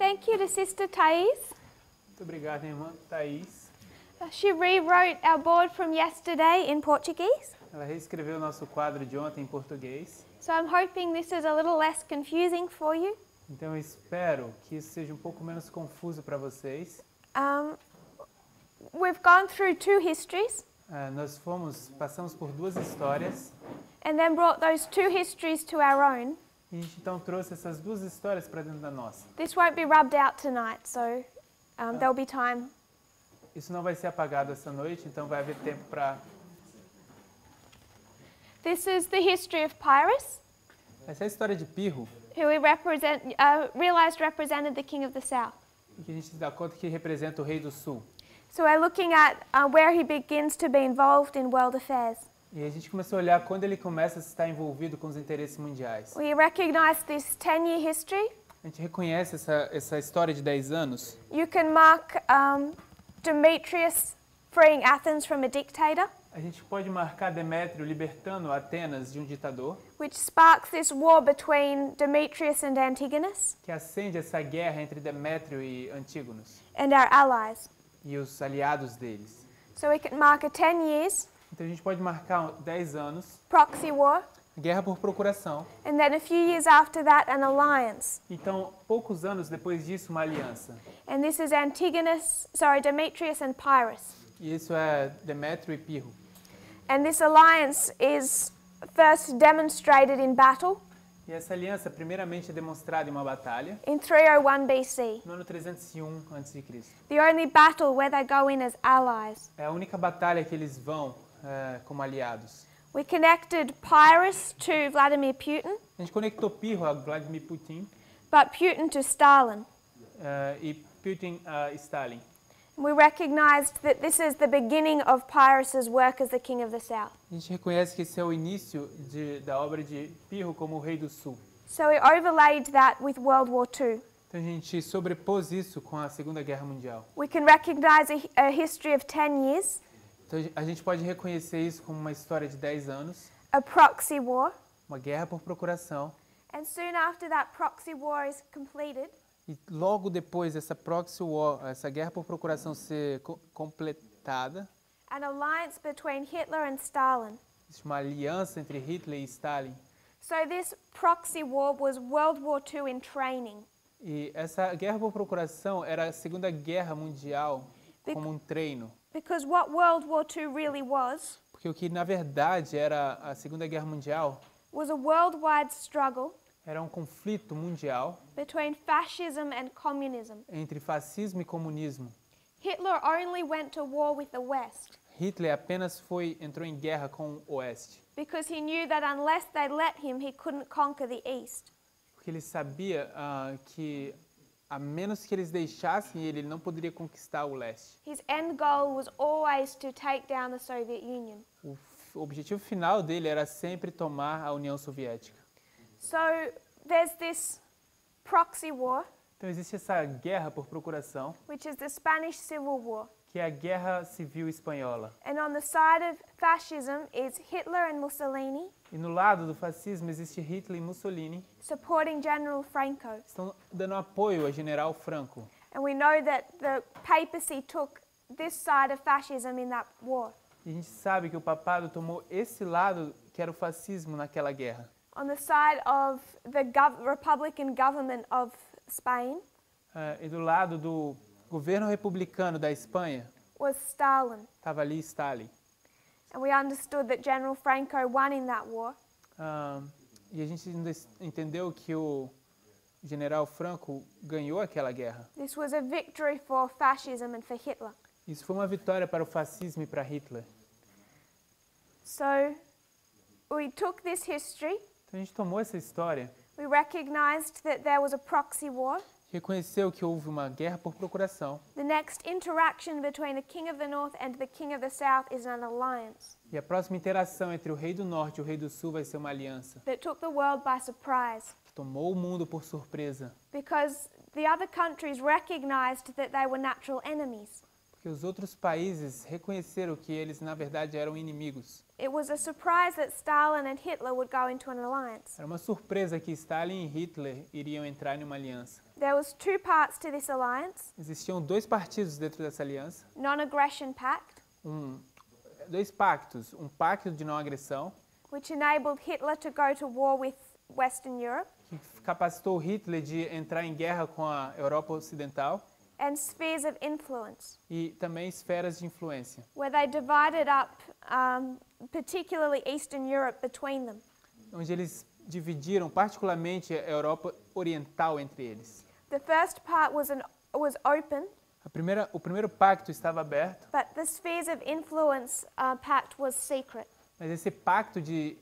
Thank you to Sister Thais. Muito obrigado, irmã Thaís. She rewrote our board from yesterday in Portuguese. Ela reescreveu o nosso quadro de ontem em português. So I'm hoping this is a little less confusing for you. Então eu espero que isso seja um pouco menos confuso para vocês. We've gone through two histories Nós passamos por duas histórias and then brought those two histories to our own. e a gente então trouxe essas duas histórias para dentro da nossa. This won't be rubbed out tonight, so there'll be time. Isso não vai ser apagado essa noite, então vai haver tempo para... This is the history of Pyrrhus, Essa é a história de Pirro, who we realized represented the king of the south. que a gente se dá conta que representa o rei do sul. So we're looking at where he begins to be involved in world affairs. E a gente começou a olhar quando ele começa a estar envolvido com os interesses mundiais. We recognize this 10-year history. A gente reconhece essa história de 10 anos. You can mark Demetrius freeing Athens from a dictator, A gente pode marcar Demétrio libertando Atenas de um ditador, which sparks this war between Demetrius and Antigonus que acende essa guerra entre Demétrio e Antígonos and our allies. e os aliados deles. So we can mark a 10 years Então a gente pode marcar 10 anos, proxy war, guerra por procuração. and then a few years after that an alliance. Então, poucos anos depois disso, uma aliança. And this is Demetrius and Pyrrhus. E isso é Demétrio e Pirro. And this alliance is first demonstrated in battle E essa aliança, primeiramente, é demonstrada em uma batalha, in 301 BC, no ano 301 a.C. the only battle where they go in as allies. É a única batalha que eles vão como aliados. We connected Pyrrhus to Vladimir Putin, A gente conectou Pirro a Vladimir Putin but Putin to Stalin. e Putin a Stalin. We recognized that this is the beginning of Pyrrhus's work as the king of the south. A gente reconhece que esse é o início da obra de Pirro como o rei do sul. So we overlaid that with World War II. Então a gente sobrepôs isso com a Segunda Guerra Mundial. We can recognize a history of 10 years, Então a gente pode reconhecer isso como uma história de 10 anos, a proxy war, uma guerra por procuração, and soon after that proxy war is completed, e logo depois dessa proxy war, essa guerra por procuração ser completada, an alliance between Hitler and Stalin. existe uma aliança entre Hitler e Stalin. So this proxy war was World War II in training. E essa guerra por procuração era a Segunda Guerra Mundial como um treino. Because what World War II really was Porque o que na verdade era a Segunda Guerra Mundial was a worldwide struggle era um conflito mundial between fascism and communism. entre fascismo e comunismo. Hitler only went to war with the West Hitler apenas entrou em guerra com o Oeste, because he knew that unless they let him, he couldn't conquer the East. porque ele sabia que a menos que eles deixassem ele não poderia conquistar o leste. His end goal was always to take down the Soviet Union. O objetivo final dele era sempre tomar a União Soviética. So there's this proxy war, Então existe essa guerra por procuração, which is the Spanish Civil War. que é a Guerra Civil Espanhola. And on the side of fascism is Hitler and Mussolini E no lado do fascismo existe Hitler e Mussolini, supporting General Franco. estão dando apoio a General Franco. And we know that the papacy took this side of fascism in that war. E a gente sabe que o papado tomou esse lado que era o fascismo naquela guerra. On the side of the Republican government of Spain E do lado do governo republicano da Espanha, was Stalin. estava ali Stalin. And we understood that General Franco won in that war. E a gente entendeu que o General Franco ganhou aquela guerra. This was a victory for fascism and for Hitler. Isso foi uma vitória para o fascismo e para Hitler. So we took this history, Então a gente tomou essa história, we recognized that there was a proxy war. reconheceu que houve uma guerra por procuração. The next interaction between the king of the north and the king of the south is an alliance E a próxima interação entre o rei do norte e o rei do sul vai ser uma aliança that took the world by surprise que tomou o mundo por surpresa. because the other countries recognized that they were natural enemies. Porque Porque os outros países reconheceram que eles, na verdade, eram inimigos. It was a surprise that Stalin and Hitler would go into an alliance. Era uma surpresa que Stalin e Hitler iriam entrar em uma aliança. There was two parts to this alliance: Existiam dois partidos dentro dessa aliança, Non-Aggression Pact, dois pactos, um pacto de não agressão, which enabled Hitler to go to war with Western Europe, que capacitou Hitler de entrar em guerra com a Europa Ocidental, and Spheres of Influence, e também esferas de influência, where they divided up particularly Eastern Europe between them. onde eles dividiram particularmente a Europa Oriental entre eles. The first part was open, O primeiro pacto estava aberto, but the Spheres of Influence pact was secret. mas esse pacto de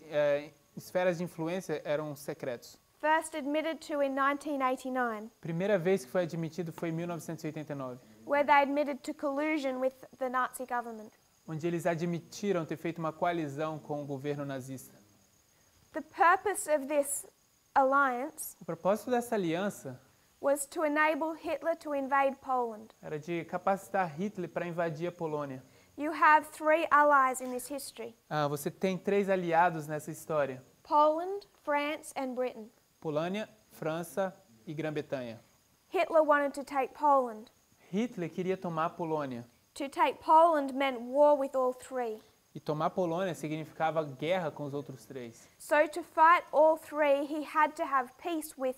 esferas de influência eram secretos. First admitted to in 1989, Primeira vez que foi admitido foi em 1989, where they admitted to collusion with the Nazi government. onde eles admitiram ter feito uma coalizão com o governo nazista. The purpose of this alliance O propósito dessa aliança was to enable Hitler to invade Poland. era de capacitar Hitler para invadir a Polônia. You have three allies in this history: Você tem 3 aliados nessa história: Poland, France, and Britain. Polônia, França e Grã-Bretanha. Hitler wanted to take Poland. Hitler queria tomar a Polônia. To take Poland meant war with all three. E tomar a Polônia significava guerra com os outros 3. So to fight all three, he had to have peace with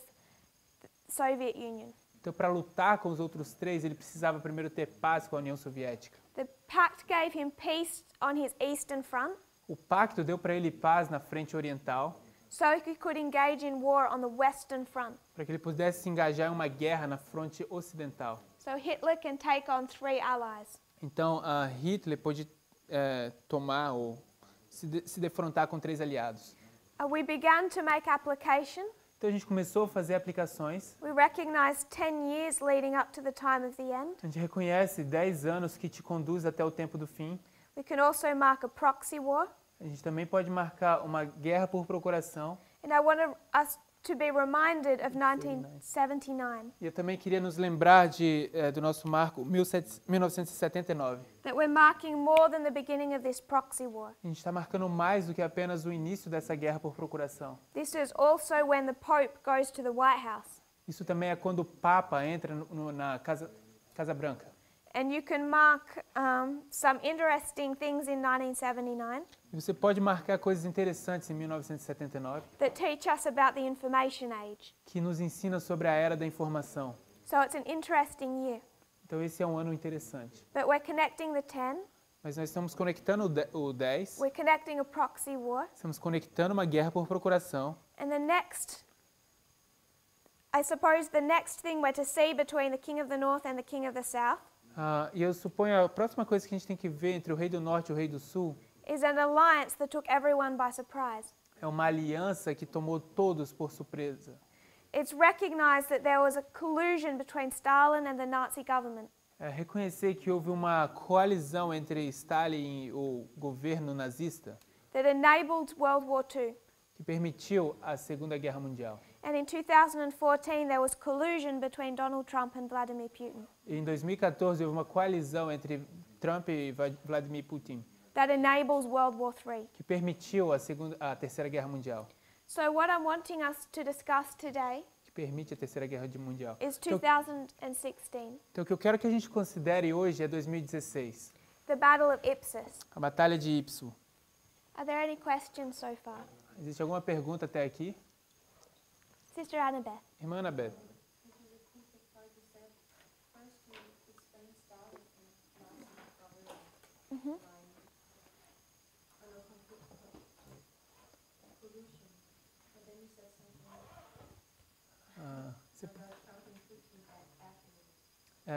the Soviet Union. Então, para lutar com os outros 3, ele precisava primeiro ter paz com a União Soviética. The pact gave him peace on his eastern front, O pacto deu para ele paz na frente oriental, so he could engage in war on the western front. para que ele pudesse se engajar em uma guerra na fronte ocidental. So Hitler can take on three allies. Então, Hitler pôde tomar ou se defrontar com 3 aliados. We began to make application. Então, a gente começou a fazer aplicações. We recognized 10 years leading up to the time of the end. A gente reconhece 10 anos que te conduz até o tempo do fim. We can also mark a proxy war. A gente também pode marcar uma guerra por procuração. And I want us to be reminded of 1979, E eu também queria nos lembrar do nosso marco 1979. that we're marking more than the beginning of this proxy war. A gente está marcando mais do que apenas o início dessa guerra por procuração. This is also when the Pope goes to the White House. Isso também é quando o Papa entra na Casa Branca. And you can mark some interesting things in 1979 E você pode marcar coisas interessantes em 1979 that teach us about the information age. que nos ensina sobre a era da informação. So it's an interesting year. Então esse é um ano interessante. But we're connecting the 10, Mas nós estamos conectando o 10, we're connecting a proxy war, estamos conectando uma guerra por procuração. and I suppose the next thing we're to see between the King of the North and the King of the South E eu suponho a próxima coisa que a gente tem que ver entre o Rei do Norte e o Rei do Sul is an alliance that took everyone by surprise. é uma aliança que tomou todos por surpresa. It's recognized that there was a collusion between Stalin and the Nazi government. É reconhecer que houve uma coalizão entre Stalin e o governo nazista That enabled World War II. que permitiu a Segunda Guerra Mundial. And in 2014, there was collusion between Donald Trump and Vladimir Putin. Em 2014 houve uma coalizão entre Trump e Vladimir Putin That enables World War III. que permitiu a Terceira Guerra Mundial, So what I'm wanting us to discuss today que permite a Terceira Guerra Mundial. is Então, 2016, então o que eu quero que a gente considere hoje é 2016, the Battle of Ipsus. a Batalha de Ipsu. Are there any questions so far? Existe alguma pergunta até aqui? Sister Annabeth. Irmã Anabeth.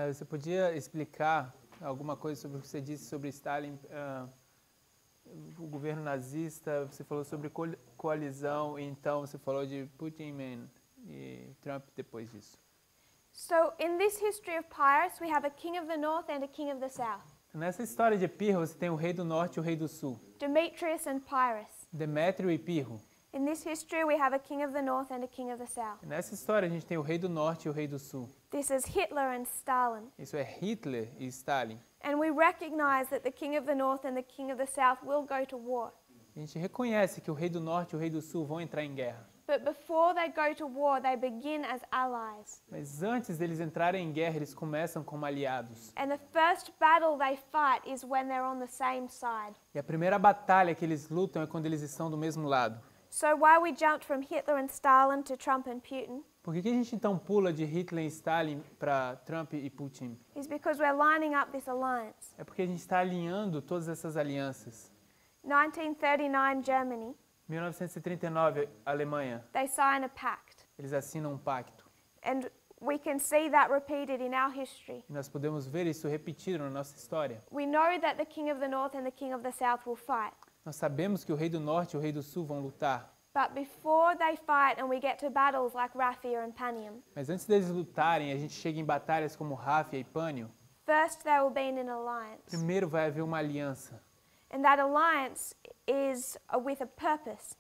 Você podia explicar alguma coisa sobre o que você disse sobre Stalin, o governo nazista, você falou sobre coalizão, e então você falou de Putin e Trump depois disso. So in this history of Pyrrhus, we have a king of the north and a king of the south, Nessa história de Pirro, você tem o rei do norte e o rei do sul, Demetrius and Pyrrhus. Demétrio e Pirro. In this history, we have a king of the north and a king of the south. Nessa história a gente tem o rei do norte e o rei do sul. This is Hitler and Stalin. Isso é Hitler e Stalin. And we recognize that the king of the north and the king of the south will go to war. A gente reconhece que o rei do norte e o rei do sul vão entrar em guerra. But before they go to war, they begin as allies. Mas antes deles entrarem em guerra, eles começam como aliados. And the first battle they fight is when they're on the same side. E a primeira batalha que eles lutam é quando eles estão do mesmo lado. So why we jumped from Hitler and Stalin to Trump and Putin Por que a gente então pula de Hitler e Stalin para Trump e Putin? is because we're lining up this alliance. É porque a gente está alinhando todas essas alianças. 1939 Germany, 1939, Alemanha, they sign a pact. eles assinam um pacto. And we can see that repeated in our history. E nós podemos ver isso repetido na nossa história. We know that the king of the north and the king of the south will fight. Nós sabemos que o rei do norte e o rei do sul vão lutar. But before they fight and we get to battles like Raphia and Panium, Mas antes deles lutarem, a gente chega em batalhas como Ráfia e Pânio. first they will be in an alliance. Primeiro vai haver uma aliança. And that alliance is with a purpose.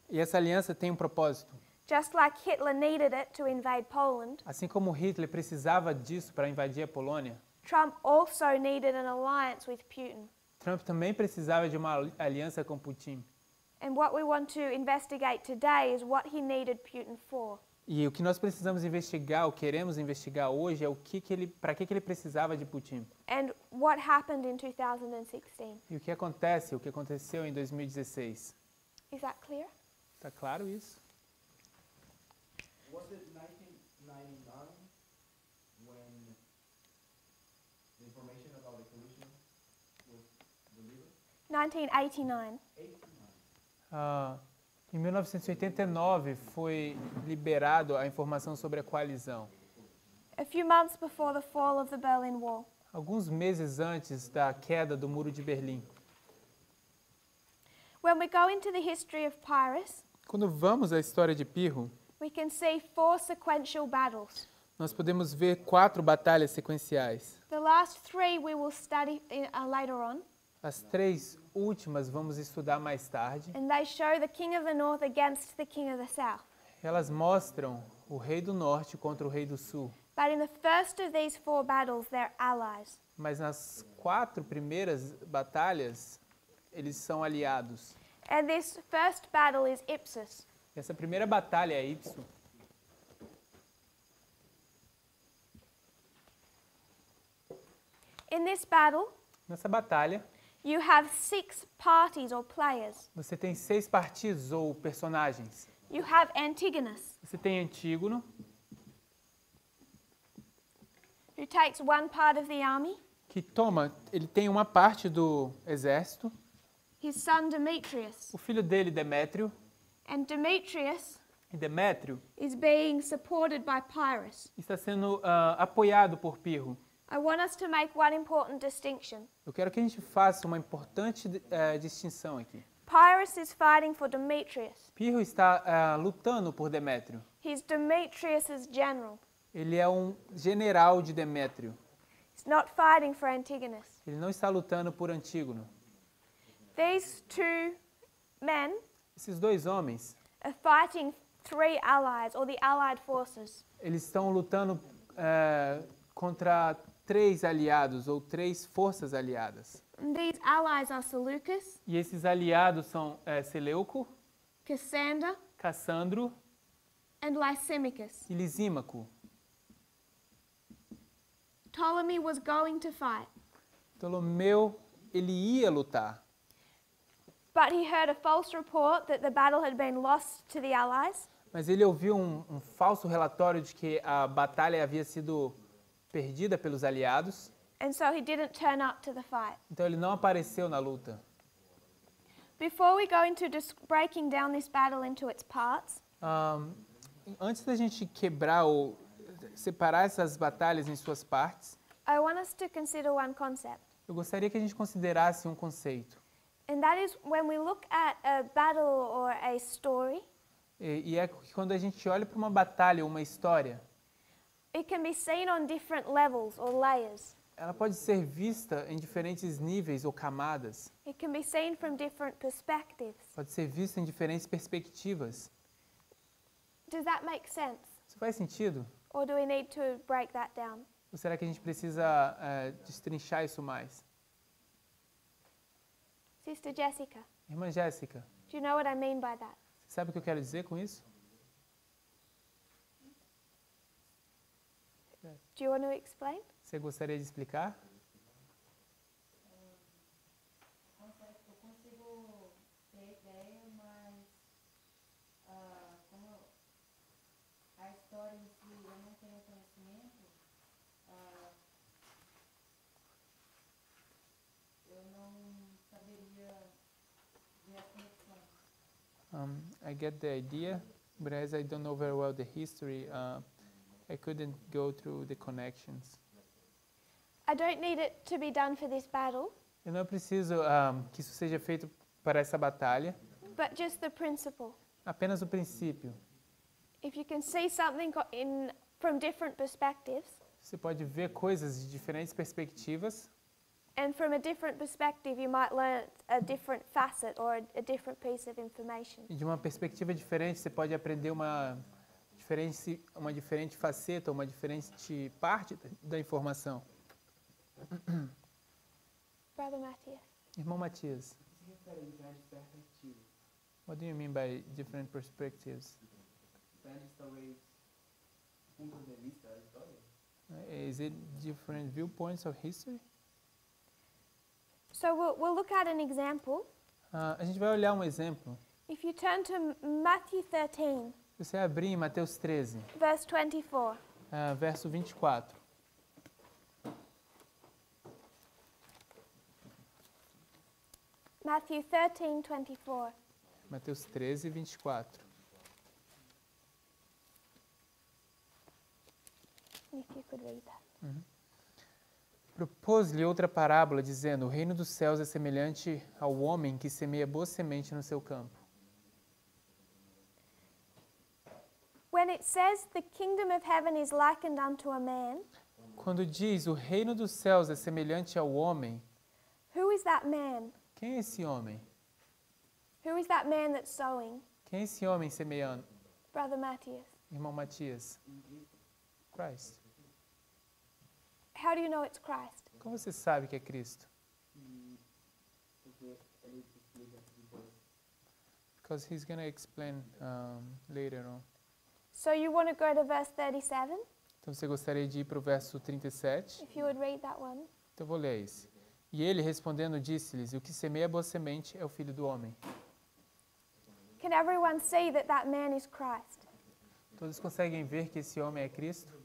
E essa aliança tem um propósito. Just like Hitler needed it to invade Poland, Assim como Hitler precisava disso para invadir a Polônia, Trump also needed an alliance with Putin. Trump também precisava de uma aliança com Putin. And what we want to investigate today is what he needed Putin for. E o que nós precisamos investigar, ou queremos investigar hoje, é para que ele precisava de Putin. And what happened in 2016. E o que aconteceu em 2016. Is that clear? Tá claro isso? Was it 1999 when the information about the collision was delivered? 1989. Em 1989 foi liberado a informação sobre a coalizão. A few months before the fall of the Berlin Wall. Alguns meses antes da queda do Muro de Berlim. When we go into the history of Pyrrhus, Quando vamos à história de Pirro, we can see 4 sequential battles. nós podemos ver 4 batalhas sequenciais. The last 3 we will study later on, As 3 últimas vamos estudar mais tarde. and they show the king of the north against the king of the south. Elas mostram o rei do norte contra o rei do sul. But in the first of these 4 battles, they're allies. Mas nas 4 primeiras batalhas, eles são aliados. And this first battle is Ipsus. Essa primeira batalha é Ipso. In this battle, Nessa batalha, you have 6 parties or players. você tem 6 partidos ou personagens. You have Antigonus, Você tem Antígono, who takes one part of the army, ele tem uma parte do exército, his son Demetrius. o filho dele, Demétrio, And Demetrius e Demétrio is being supported by Pyrrhus. está sendo apoiado por Pirro. I want us to make one important distinction. Eu quero que a gente faça uma importante distinção aqui. Pyrrhus is fighting for Demetrius. Pirro está lutando por Demétrio. He's Demetrius's general. Ele é um general de Demétrio. He's not fighting for Antigonus. Ele não está lutando por Antígono. These 2 men Esses 2 homens, are fighting 3 allies, or the allied forces. eles estão lutando contra 3 aliados ou 3 forças aliadas. And these allies are Seleucus, E esses aliados são Seleuco, Cassander, Cassandro and Lysimachus. e Lisímaco. Ptolemy was going to fight, Ptolomeu, ele ia lutar, but he heard a false report that the battle had been lost to the allies. mas ele ouviu um falso relatório de que a batalha havia sido perdida pelos aliados, And so he didn't turn up to the fight. então ele não apareceu na luta. Before we go into breaking down this battle into its parts, Antes da gente quebrar ou separar essas batalhas em suas partes, I want us to consider one concept. eu gostaria que a gente considerasse um conceito. And that is when we look at a battle or a story, E é que quando a gente olha para uma batalha ou uma história, it can be seen on different levels or layers. ela pode ser vista em diferentes níveis ou camadas. It can be seen from different perspectives. Pode ser vista em diferentes perspectivas. Does that make sense? Isso faz sentido? Or do we need to break that down? Ou será que a gente precisa destrinchar isso mais? Sister Jessica, Irmã Jéssica, do you know what I mean by that? você sabe o que eu quero dizer com isso? Do you want to explain? Você gostaria de explicar? Eu consigo ter ideia, mas como a história em si eu não tenho conhecimento, eu não saberia ver as conexões. I get the idea, but as I don't know very well the history, I couldn't go through the connections. I don't need it to be done for this battle, Eu não preciso que isso seja feito para essa batalha, but just the principle. apenas o princípio. If you can see something from different perspectives, Você pode ver coisas de diferentes perspectivas, and from a different perspective you might learn a different facet or a different piece of information. e de uma perspectiva diferente você pode aprender uma diferente faceta, uma diferente parte da informação. Brother Matthias. Irmão Matias, O que se refere a diferentes perspectivas? what do you mean by different perspectives? Diferentes, talvez, pontos de vista da história? Is it different viewpoints of history? So we'll look at an example. A gente vai olhar um exemplo. If you turn to Matthew 13, Se você abrir em Mateus 13, verse 24. verso 24. Matthew 13, 24. Mateus 13, 24. If you could read that. Propôs-lhe outra parábola, dizendo: O reino dos céus é semelhante ao homem que semeia boa semente no seu campo. When it says the kingdom of heaven is likened unto a man, Quando diz o reino dos céus é semelhante ao homem, who is that man? quem é esse homem? Who is that man that's sowing? Quem é esse homem semeando? Brother Matthias. Irmão Matias. Christ. How do you know it's Christ? Como você sabe que é Cristo? Porque ele explica depois. Because he's going to explain later on. So you want to go to verse 37? Então você gostaria de ir para o verso 37? If you would read that one. Então eu vou ler esse. E ele, respondendo, disse-lhes: O que semeia boa semente é o Filho do Homem. Can everyone see that that man is Christ? Todos conseguem ver que esse homem é Cristo?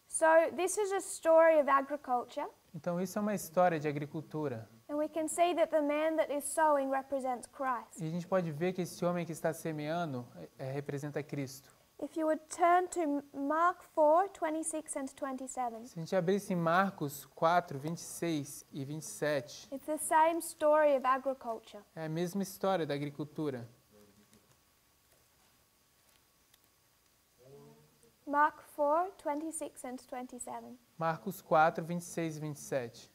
So this is a story of agriculture, Então isso é uma história de agricultura. and we can see that the man that is sowing represents Christ. E a gente pode ver que esse homem que está semeando representa Cristo. If you would turn to Mark 4, 26 and 27. Se a gente abrisse em Marcos 4, 26 e 27, It's the same story of agriculture. é a mesma história da agricultura. Mark 4, 26 and 27. Marcos 4, 26 e 27.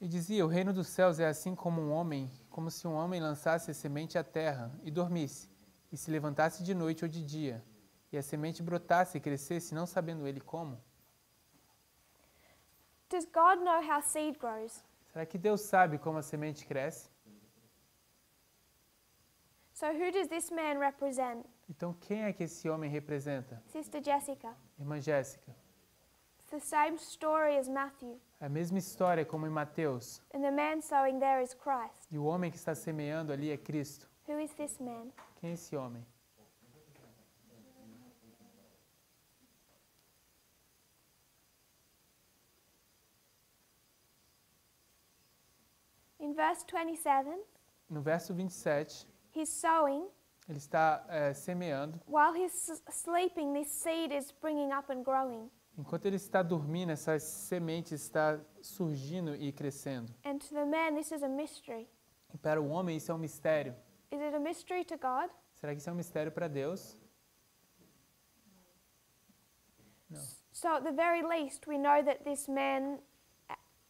E dizia: O reino dos céus é assim como como se um homem lançasse a semente à terra e dormisse, e se levantasse de noite ou de dia, e a semente brotasse e crescesse, não sabendo ele como. Does God know how seed grows? Será que Deus sabe como a semente cresce? So who does this man represent? Então quem é que esse homem representa? Sister Jessica. Irmã Jéssica. It's the same story as Matthew. É a mesma história como em Mateus. And the man sowing there is Christ. E o homem que está semeando ali é Cristo. Who is this man? Quem é esse homem? In verse 27, No verso 27, he's sowing. ele está semeando. While he's sleeping, this seed is springing up and growing. Enquanto ele está dormindo, essa semente está surgindo e crescendo. And to the man, this is a mystery. E para o homem isso é um mistério. Is it a mystery to God? Será que isso é um mistério para Deus? So at the very least, we know that this man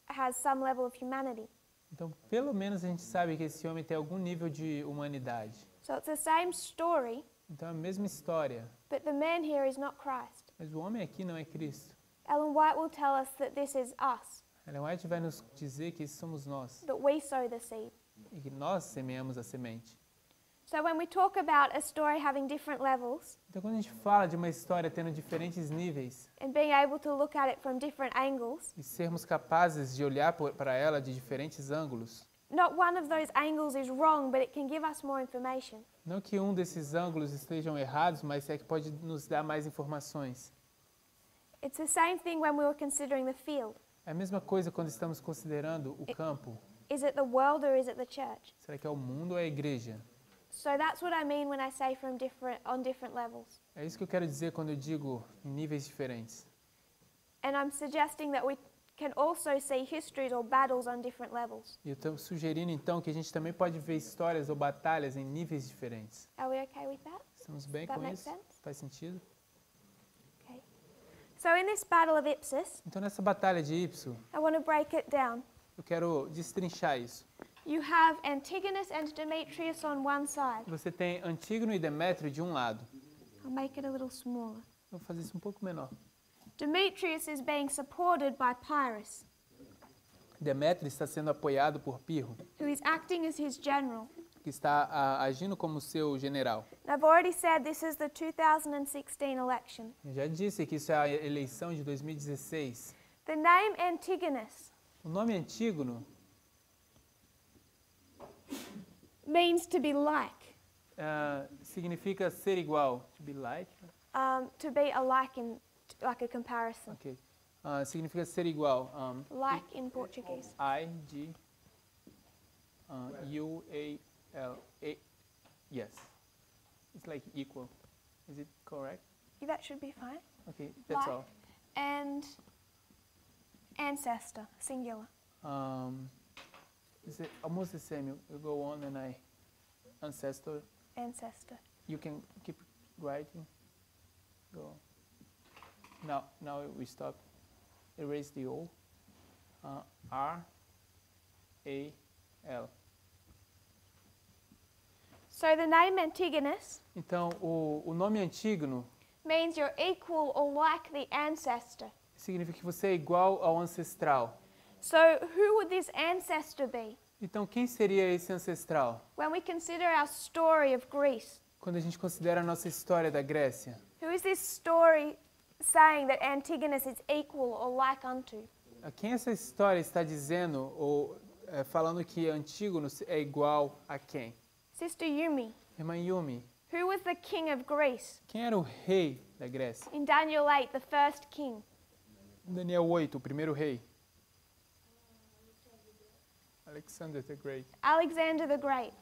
has some level of humanity. Então, pelo menos a gente sabe que esse homem tem algum nível de humanidade. So it's the same story, Então, é a mesma história, but the man here is not Christ. mas o homem aqui não é Cristo. Ellen White will tell us that this is us, Ellen White vai nos dizer que esses somos nós that we sow the seed. e que nós semeamos a semente. So when we talk about a story having different levels Então, quando a gente fala de uma história tendo diferentes níveis and being able to look at it from different angles, e sermos capazes de olhar para ela de diferentes ângulos, not one of those angles is wrong, but it can give us more information. não que um desses ângulos estejam errados, mas é que pode nos dar mais informações. It's the same thing when we were considering the field. É a mesma coisa quando estamos considerando o campo. Is it the world or is it the church? Será que é o mundo ou é a igreja? So that's what I mean when I say on different levels. É isso que eu quero dizer quando eu digo em níveis diferentes. And I'm suggesting that we can also see histories or battles on different levels. E eu estou sugerindo então que a gente também pode ver histórias ou batalhas em níveis diferentes. Are we okay with that? Estamos bem That com makes isso? sense? Faz sentido? Okay. So in this battle of Ipsus, Então nessa batalha de Ipso, I want to break it down. eu quero destrinchar isso. You have Antigonus and Demetrius on one side. Você tem Antígono e Demétrio de um lado. I'll make it a little smaller. Vou fazer isso um pouco menor. Demetrius is being supported by Pyrrhus, Demétrio está sendo apoiado por Pirro, who is acting as his general. que está agindo como seu general. And I've already said this is the 2016 election. Eu já disse que isso é a eleição de 2016. The name Antigonus O nome Antígono means to be like, significa ser igual. To be like? to be alike in like a comparison, Ok. Significa ser igual. like in Portuguese. I-G-U-A-L. Yes. It's like equal. Is it correct? That should be fine. Okay, that's Like. all. And ancestor, singular. It's almost the same. You go on and ancestor. Ancestor. You can keep writing. Go on. Now we stop. Erase the O. R-A-L. So the name Antigonus Então, o nome Antígono means you're equal or like the ancestor. significa que você é igual ao ancestral. So who would this ancestor be? Então, quem seria esse ancestral? When we consider our story of Greece, Quando a gente considera a nossa história da Grécia, who is this story saying that Antigonus is equal or like unto? a quem essa história está dizendo ou falando que Antígono é igual a quem? Sister Yumi, Irmã Yumi, who was the king of Greece? quem era o rei da Grécia? In Daniel 8, the first king. Daniel 8, o primeiro rei. Alexander the Great. Alexander the Great.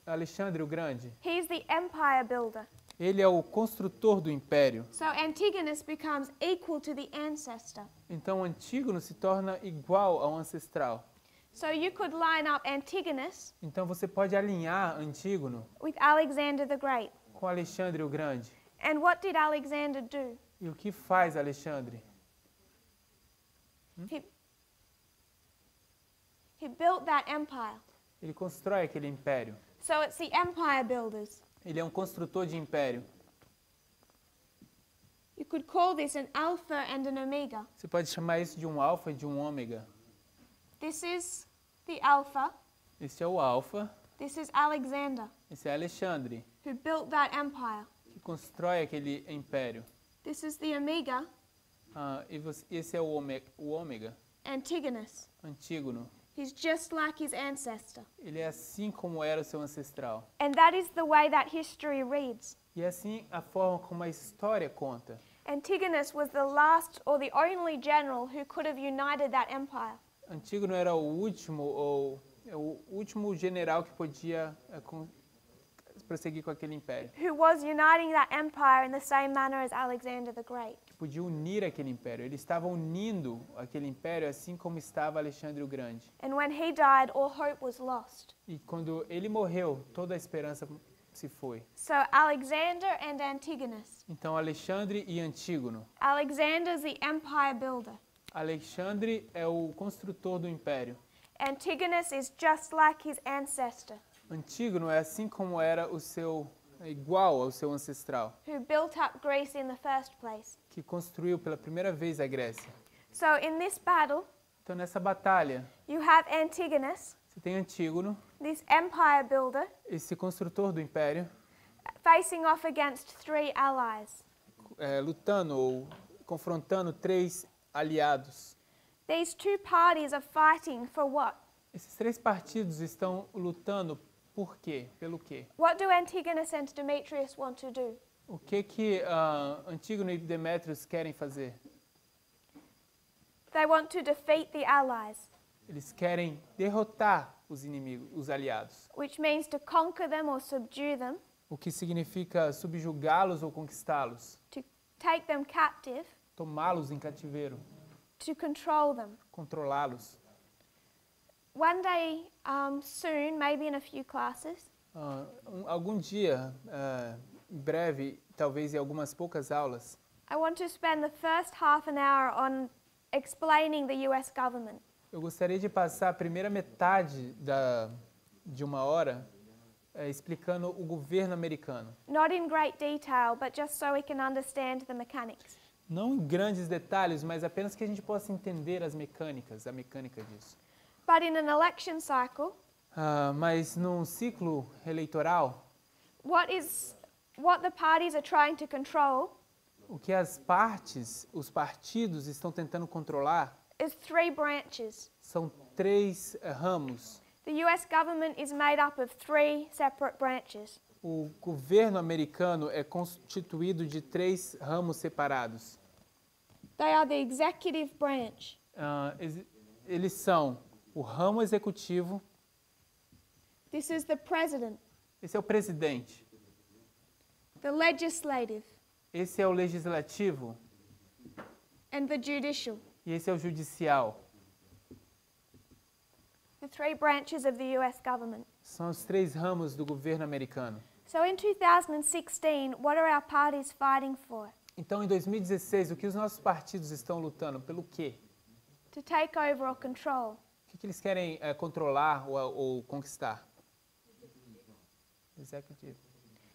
Alexandre o Grande. He's the empire builder. Ele é o construtor do império. So Antigonus becomes equal to the ancestor. Então, Antígono se torna igual ao ancestral. So you could line up Antigonus Então, você pode alinhar Antígono with Alexander the Great. com Alexandre o Grande. And what did Alexander do? E o que faz Alexandre? He built that empire. Ele constrói aquele império. So it's the empire builders. Ele é um construtor de império. You could call this an alpha and an omega. Você pode chamar isso de um alfa e de um ômega. This is the alpha. Esse é o alfa, This is Alexander, esse é Alexandre, who built that empire. que constrói aquele império. This is the omega, Esse é o ômega, Antigonus. Antígono. He's just like his ancestor. Ele é assim como era o seu ancestral. And that is the way that history reads. E é assim a forma como a história conta. Antigonus was the last or the only general who could have united that empire. Antígono era o último general que podia prosseguir com aquele império, Who was uniting that empire in the same manner as Alexander the Great. que podia unir aquele império. Ele estava unindo aquele império assim como estava Alexandre o Grande. And when he died, all hope was lost. E quando ele morreu, toda a esperança se foi. So Alexander and Antigonus. Então, Alexandre e Antígono. Alexander's the empire builder. Alexandre é o construtor do império. Antigonus is just like his ancestor, Antígono é assim como era igual ao seu ancestral, who built up Greece in the first place. que construiu pela primeira vez a Grécia. So in this battle, Então, nessa batalha, you have Antigonus, você tem Antígono, this empire builder, esse construtor do império, facing off against 3 allies. lutando ou confrontando 3 aliados. These 2 parties are fighting for what? Esses 3 partidos estão lutando por quê? Pelo quê? What do Antigonus and Demetrius want to do? O que Antígono e Demétrios querem fazer? They want to defeat the allies, Eles querem derrotar os inimigos, os aliados. which means to conquer them or subdue them, O que significa subjugá-los ou conquistá-los, to take them captive, tomá-los em cativeiro, to control them. controlá-los. One day, soon, maybe in a few classes, Algum dia, em breve, talvez em algumas poucas aulas, I want to spend the first half an hour on explaining the US government. eu gostaria de passar a primeira metade de uma hora explicando o governo americano. Not in great detail, but just so we can understand the mechanics. Não em grandes detalhes, mas apenas que a gente possa entender a mecânica disso. But in an election cycle, Mas num ciclo eleitoral, what the parties are trying to control o que os partidos estão tentando controlar is 3 branches. são 3 ramos. The US government is made up of 3 separate branches. O governo americano é constituído de 3 ramos separados. They are the executive branch, Eles são o ramo executivo, this is the president, esse é o presidente, the legislative, esse é o legislativo and the judicial, e esse é o judicial. the 3 branches of the US government. São os 3 ramos do governo americano. So in 2016, what are our parties fighting for? Então, em 2016, o que os nossos partidos estão lutando? Pelo quê? To take over or control. O que eles querem controlar ou conquistar? Executivo.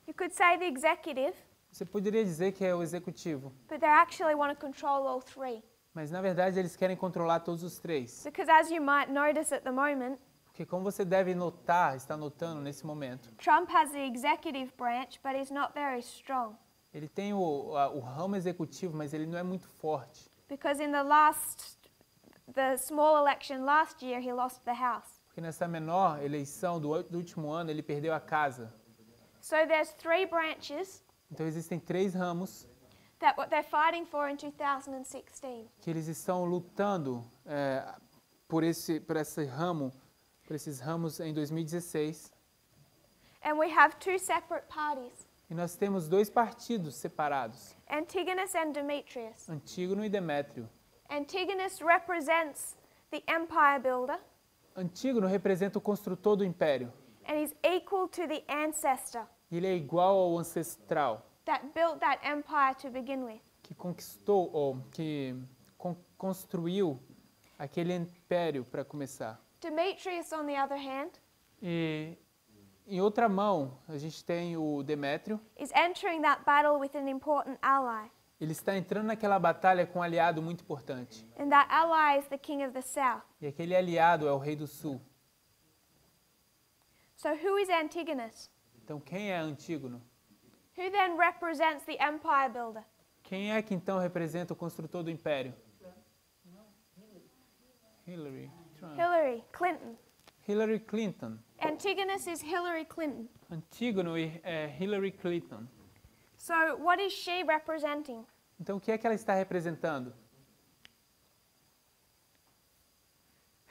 You could say the executive, Você poderia dizer que é o executivo, but they actually want to control all 3. mas na verdade eles querem controlar todos os 3. Because as you might notice at the moment, Porque como você deve notar, está notando nesse momento, Trump has the executive branch, but he's not very strong. ele tem o ramo executivo, mas ele não é muito forte. Because in the small election last year, he lost the House. Porque nessa menor eleição do último ano, ele perdeu a casa. So there's 3 branches Então existem 3 ramos that what they're fighting for in 2016. que eles estão lutando por esses ramos em 2016. And we have 2 separate parties, E nós temos 2 partidos separados, Antigonus and Demetrius. Antígono e Demétrio. Antigonus represents the empire builder, Antígono representa o construtor do império. and he's equal to the ancestor Ele é igual ao ancestral that built that empire to begin with. que conquistou ou que construiu aquele império para começar. Demetrius, on the other hand, E em outra mão, a gente tem o Demétrio. is entering that battle with an important ally, Ele está entrando naquela batalha com um aliado muito importante. and that ally is the king of the south. E aquele aliado é o rei do sul. So who is Antigonus? Então, quem é Antígono? Who then represents the empire builder? Quem é que então representa o construtor do império? Hillary Clinton. Hillary Clinton. Antigonus is Hillary Clinton. Antígono é Hillary Clinton. So what is she representing? Então, o que é que ela está representando?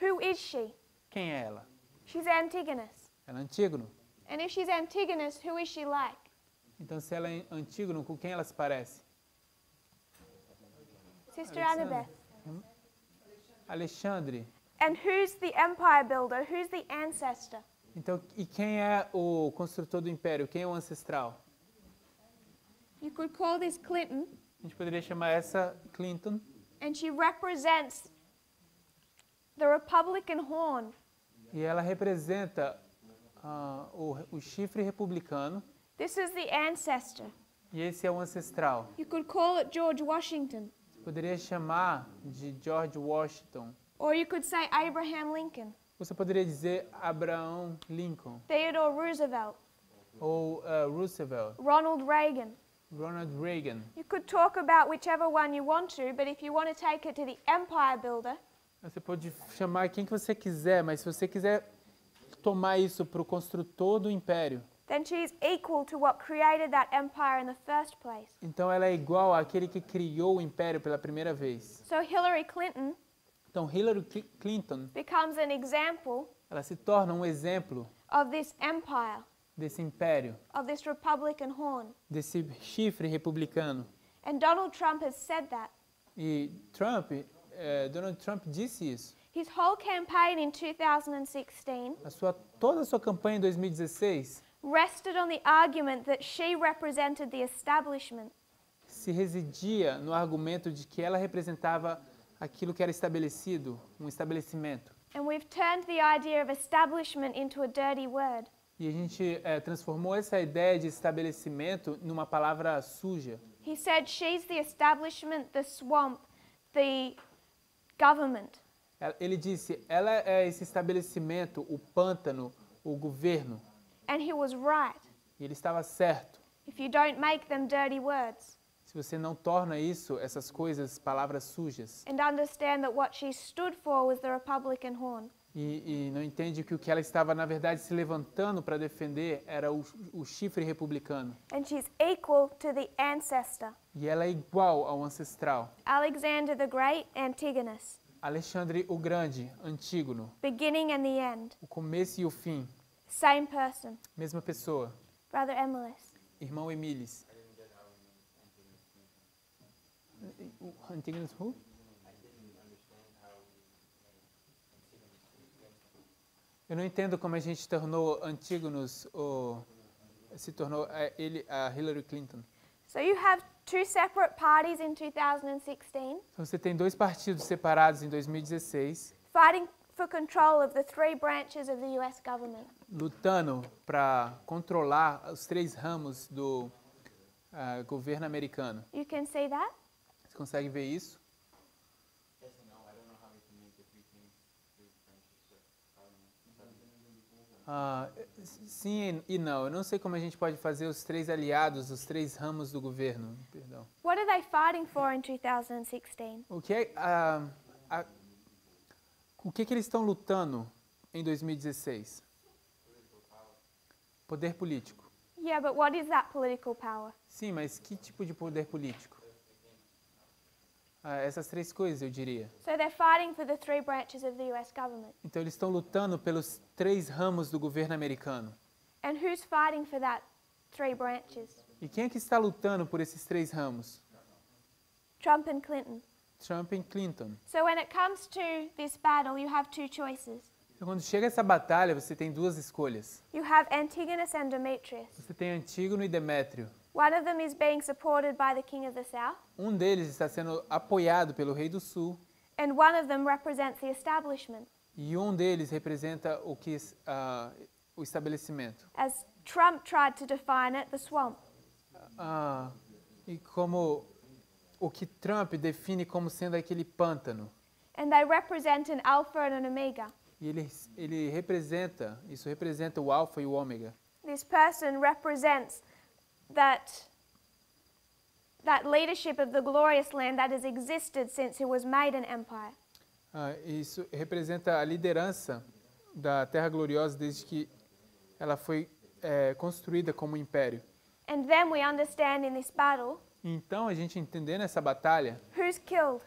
Who is she? Quem é ela? She's Antigonus. Ela é Antígono. And if she's Antigonus, who is she like? Então, se ela é Antígono, com quem ela se parece? Sister Alexander. Annabeth. Alexandre. And who's the empire builder? Who's the ancestor? Então, e quem é o construtor do império? Quem é o ancestral? You could call this Clinton, A gente poderia chamar essa Clinton, and she represents the Republican horn. e ela representa o chifre republicano, This is the ancestor. e esse é o ancestral. You could call it George Washington, Você poderia chamar de George Washington. or you could say Abraham Lincoln, Você poderia dizer Abraham Lincoln, Theodore Roosevelt, ou Roosevelt, Ronald Reagan. Ronald Reagan. You could talk about whichever one you want to, but if you want to take it to the empire builder, Você pode chamar quem que você quiser, mas se você quiser tomar isso para o construtor do império, then she's equal to what created that empire in the first place. então ela é igual àquele que criou o império pela primeira vez. So Hillary Clinton Então Hillary Clinton, becomes an example ela se torna um exemplo of this empire, desse império, of this Republican horn. desse chifre republicano. And Donald Trump has said that. E Donald Trump disse isso. His whole campaign in 2016 Toda a sua campanha em 2016 rested on the argument that she represented the establishment. se residia no argumento de que ela representava aquilo que era estabelecido, um estabelecimento. And we've turned the idea of establishment into a dirty word. E a gente transformou essa ideia de estabelecimento numa palavra suja. He said she's the establishment, the swamp, the government. Ele disse, ela é esse estabelecimento, o pântano, o governo. And he was right. E ele estava certo. If you don't make them dirty words Se você não torna isso, essas coisas, palavras sujas, and understand that what she stood for was the Republican horn. e não entende que o que ela estava, na verdade, se levantando para defender era o chifre republicano. And she's equal to the ancestor, E ela é igual ao ancestral. Alexander the Great, Antigonus, Alexandre o Grande, Antígono, beginning and the end, o começo e o fim, same person. mesma pessoa. Brother Emilis. Irmão Emilis. Antígonos who? Eu não entendo como a gente tornou Antígonos, se tornou a Hillary Clinton. So you have two separate parties in 2016 Então você tem dois partidos separados em 2016, fighting for control of the three branches of the US government. lutando para controlar os três ramos do governo americano. You can see that? Você consegue ver isso? Yes and no. I don't know how we can make the three things, three branches of government. Sim e não. Eu não sei como a gente pode fazer os três aliados, os três ramos do governo. Perdão. What are they fighting for in 2016? O que que eles estão lutando em 2016? Poder político. Yeah, but what is that political power? Sim, mas que tipo de poder político? Essas três coisas, eu diria. So they're fighting for the three branches of the US government. Então eles estão lutando pelos três ramos do governo americano. And who's fighting for that three branches? E quem é que está lutando por esses três ramos? Trump and Clinton. Trump e Clinton. So when it comes to this battle, you have two choices. Então, quando chega essa batalha, você tem duas escolhas. You have Antigonus and Demetrius. Você tem Antígono e Demétrio. One of them is being supported by the king of the south, Um deles está sendo apoiado pelo rei do sul and one of them represents the establishment. e um deles representa o estabelecimento. As Trump tried to define it, the swamp. E como o que Trump define como sendo aquele pântano. And they represent an alpha and an omega. E ele representa, isso representa o alfa e o ômega. This person represents that leadership of the glorious land that has existed since it was made an empire. Isso representa a liderança da Terra Gloriosa desde que ela foi construída como império. And then we understand in this battle Então, a gente entendendo essa batalha, who's killed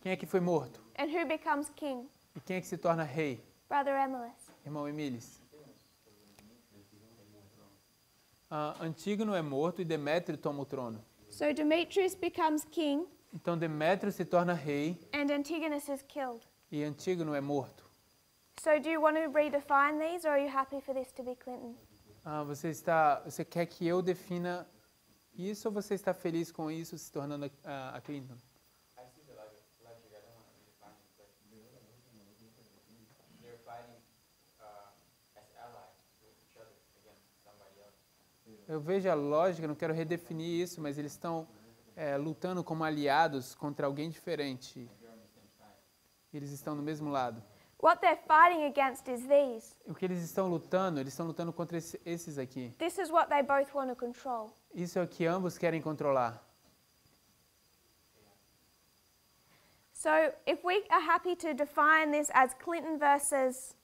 quem é que foi morto? and who becomes king. E quem é que se torna rei? Brother Emilis. Irmão Emilis. Antígono é morto e Demétrio toma o trono. So Demetrius becomes king Então, Demétrio se torna rei and Antigonus is killed. e Antígono é morto. So do you want to redefine these, or are you happy for this to be Clinton? Você quer que eu defina isso ou você está feliz com isso se tornando a Clinton? I see the logic. I don't want to redefine it, but they're fighting as allies with each other against somebody else. Eu vejo a lógica, não quero redefinir isso, mas eles estão lutando como aliados contra alguém diferente. Eles estão no mesmo lado. What they're fighting against is these. O que eles estão lutando contra esses aqui. This is what they both want to control. Isso é o que ambos querem controlar. So if we are happy to define this as Clinton versus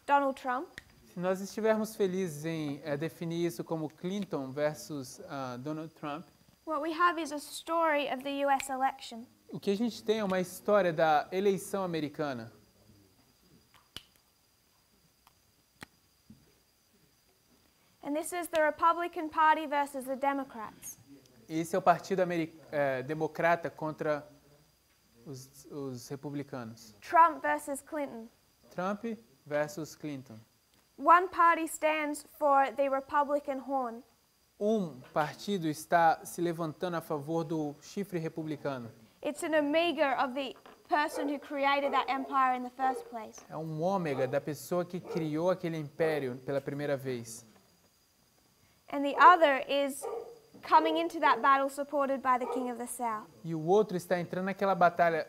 Donald Trump, Se nós estivermos felizes em definir isso como Clinton versus Donald Trump, what we have is a story of the US election. o que a gente tem é uma história da eleição americana. And this is the Republican Party versus the Democrats. Esse é o partido democrata contra os republicanos. Trump versus Clinton. Trump versus Clinton. One party stands for the Republican horn. Um partido está se levantando a favor do chifre republicano. It's an omega of the person who created that empire in the first place. É um ômega da pessoa que criou aquele império pela primeira vez. And the other is coming into that battle supported by the King of the South. E o outro está entrando naquela batalha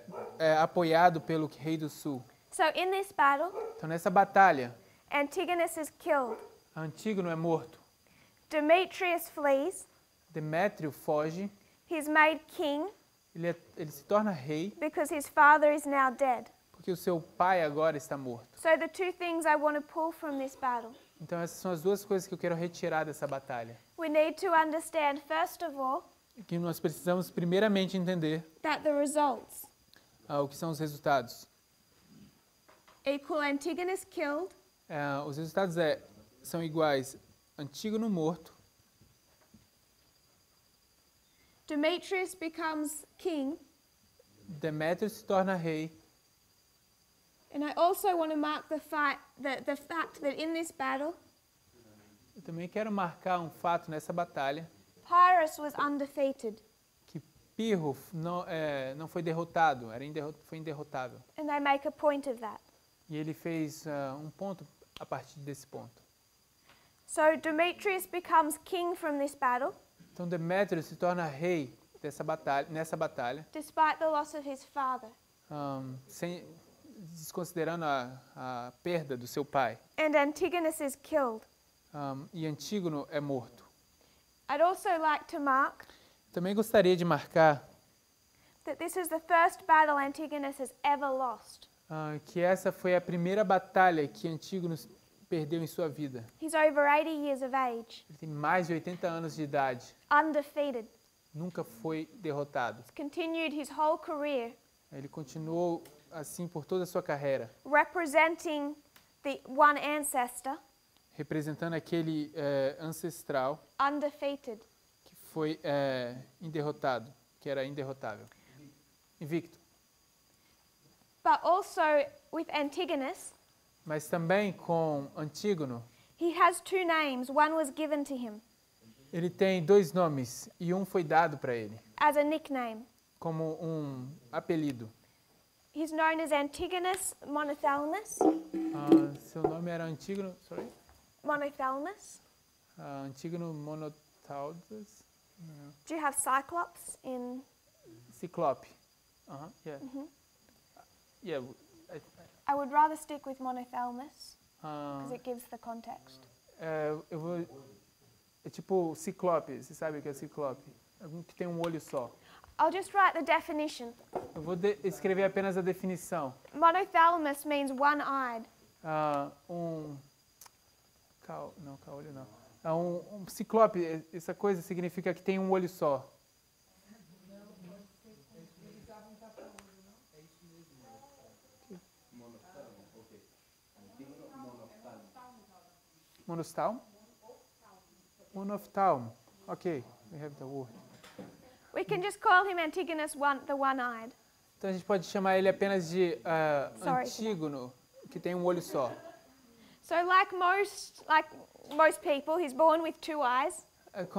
apoiado pelo rei do sul. So in this battle, Então nessa batalha, Antigonus is killed. Antígono é morto. Demetrius flees. Demétrio foge. He's made king Ele se torna rei because his father is now dead. porque o seu pai agora está morto. So the two things I want to pull from this battle. Então essas são as duas coisas que eu quero retirar dessa batalha. We need to understand, first of all, Que nós precisamos primeiramente entender that the results o que são os resultados. equal Antigonus killed, Os resultados são iguais: Antígono morto, Demetrius becomes king, Demétrio se torna rei. and I also want to mark the fact that in this battle, Eu também quero marcar um fato nessa batalha, Pyrrhus was undefeated, que Pirro não foi derrotado, foi inderrotável. and they make a point of that. E ele fez um ponto a partir desse ponto. So Demetrius becomes king from this battle, Então Demétrio se torna rei nessa batalha, despite the loss of his father. desconsiderando a perda do seu pai. And Antigonus is killed. E Antígono é morto. I'd also like to mark Também gostaria de marcar that this is the first battle Antigonus has ever lost. Que essa foi a primeira batalha que Antígono perdeu em sua vida. He's over 80 years of age, Ele tem mais de 80 anos de idade. undefeated. Nunca foi derrotado. He's continued his whole career Ele continuou assim por toda a sua carreira, representing the one ancestor, representando aquele ancestral undefeated. que foi inderrotado, que era inderrotável. Invicto. But also with Antigonus, Mas também com Antígono, he has two names. One was given to him ele tem dois nomes e um foi dado para ele as a nickname. como um apelido. He's known as Antigonus Monothelmus. Seu nome era Antígono, Monothelmus. Antígono Monotaudus, Do you have Cyclops in? Ciclope. Yeah. Yeah. I would rather stick with Monothelmus because it gives the context. É tipo Ciclope, você sabe o que é Ciclope? Algum que tem um olho só. I'll just write the definition. Eu vou escrever apenas a definição. Monothelmus means one-eyed. Caolho não. Um ciclope, essa coisa significa que tem um olho só. Monostalmo? Monoftalmo. Okay, we have the word. We can just call him Antigonus the one-eyed. Então a gente pode chamar ele apenas de Sorry. Antígono, que tem um olho só. So like most people, he's born with 2 eyes.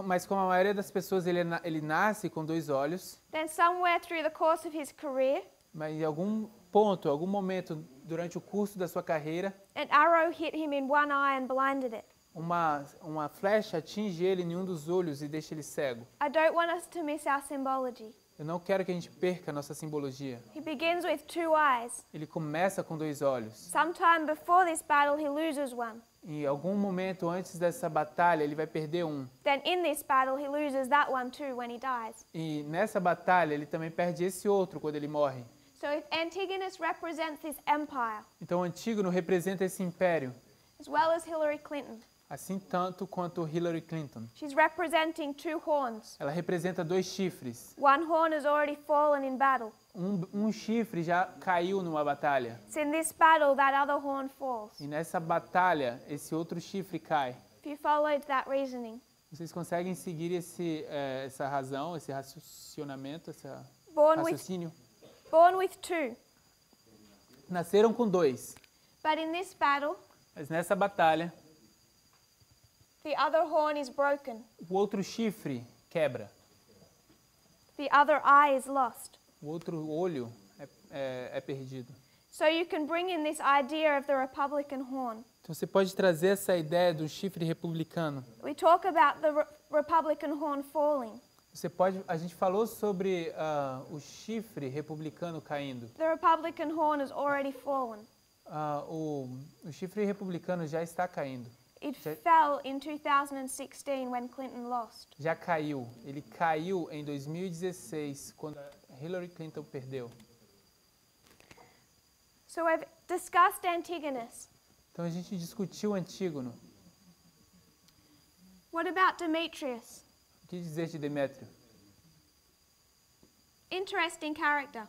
Mas como a maioria das pessoas, ele nasce com 2 olhos, Then somewhere through the course of his career, mas em algum ponto, algum momento durante o curso da sua carreira, an arrow hit him in one eye and blinded it. uma flecha atinge ele em um dos olhos e deixa ele cego. I don't want us to miss our symbology. Eu não quero que a gente perca a nossa simbologia. He begins with 2 eyes. Ele começa com 2 olhos. Sometime before this battle, he loses one. Em algum momento antes dessa batalha, ele vai perder um. Then in this battle, he loses that one too when he dies. E nessa batalha, ele também perde esse outro quando ele morre. So if Antigonus represents this empire, Então, o Antígono representa esse império, as well as Hillary Clinton, assim tanto quanto Hillary Clinton. she's representing 2 horns. Ela representa 2 chifres. One horn has already fallen in battle. Um chifre já caiu numa batalha. It's in this battle that other horn falls. E nessa batalha, esse outro chifre cai. If you followed that reasoning. Vocês conseguem seguir essa razão, esse racionamento, esse Born with raciocínio? 2. Nasceram com 2, But in this battle, mas nessa batalha, the other horn is broken. o outro chifre quebra. The other eye is lost. O outro olho é perdido. So you can bring in this idea of the Republican horn. Então você pode trazer essa ideia do chifre republicano. We talk about the Republican horn falling. A gente falou sobre o chifre republicano caindo. The Republican horn has already fallen. O chifre republicano já está caindo. It fell in 2016 when Clinton lost. Já caiu. Ele caiu em 2016, quando Hillary Clinton perdeu. So we've discussed Antigonus. Então a gente discutiu Antígono. What about Demetrius? O que dizer de Demétrio? Interesting character.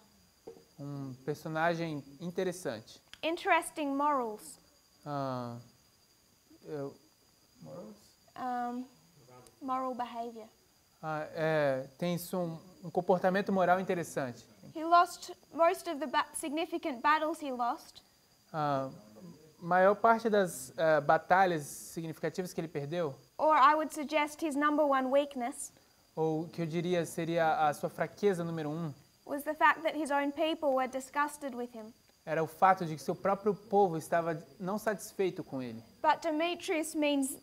Um personagem interessante. Interesting morals. Moral behavior. Tem um comportamento moral interessante. He lost most of the significant battles he lost. Maior parte das batalhas significativas que ele perdeu, Or I would suggest his number 1 weakness ou que eu diria seria a sua fraqueza número 1, was the fact that his own people were disgusted with him. era o fato de que seu próprio povo estava não satisfeito com ele. But Demetrius means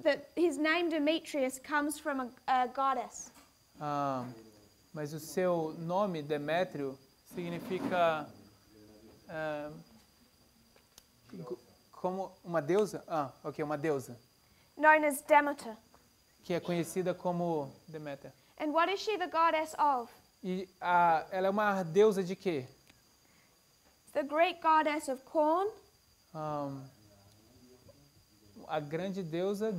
that his name Demetrius comes from a goddess. Mas o seu nome, Demétrio, significa como uma deusa? Uma deusa, Known as Demeter. que é conhecida como Deméter. And what is she the goddess of? E ela é uma deusa de quê? The Greek goddess of corn, A grande deusa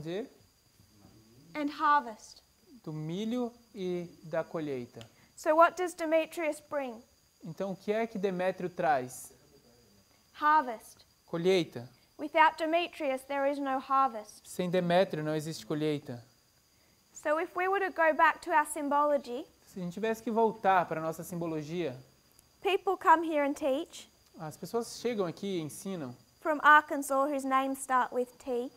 and harvest. do milho e da colheita. So what does Demetrius bring? Então, o que é que Demétrio traz? Harvest. Colheita. Without Demetrius, there is no harvest. Sem Demétrio não existe colheita. So if we were to go back to our symbology, Se a gente tivesse que voltar para a nossa simbologia, people come here and teach as pessoas chegam aqui e ensinam, from Arkansas whose names start with T,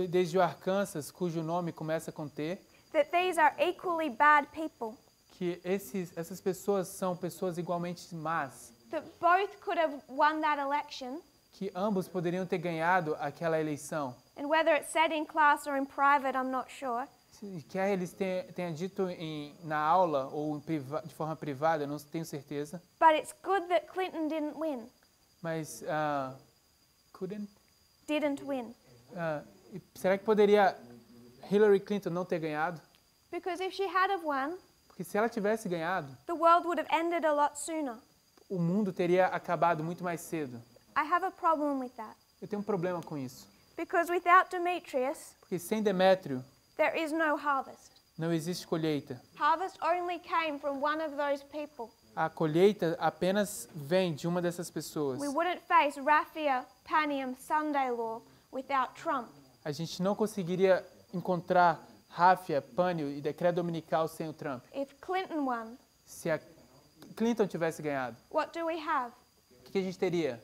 desde o Arkansas, cujo nome começa com T, that these are equally bad people, que essas pessoas são pessoas igualmente más, that both could have won that election, que ambos poderiam ter ganhado aquela eleição. and whether it's said in class or in private, I'm not sure, Quer eles tenham dito na aula ou de forma privada, eu não tenho certeza, but it's good that Clinton didn't win. mas Didn't win. será que poderia Hillary Clinton não ter ganhado? Because if she had have won, Porque se ela tivesse ganhado, the world would have ended a lot sooner. o mundo teria acabado muito mais cedo. I have a problem with that. Eu tenho um problema com isso. Because without Demetrius, Porque sem Demétrio there is no harvest. não existe colheita. Harvest only came from one of those people. A colheita apenas vem de uma dessas pessoas. We wouldn't face raffia, panium, Sunday law without Trump. A gente não conseguiria encontrar ráfia, pânio e decreto dominical sem o Trump. If Clinton won, Se a Clinton tivesse ganhado, what do we have? o que a gente teria?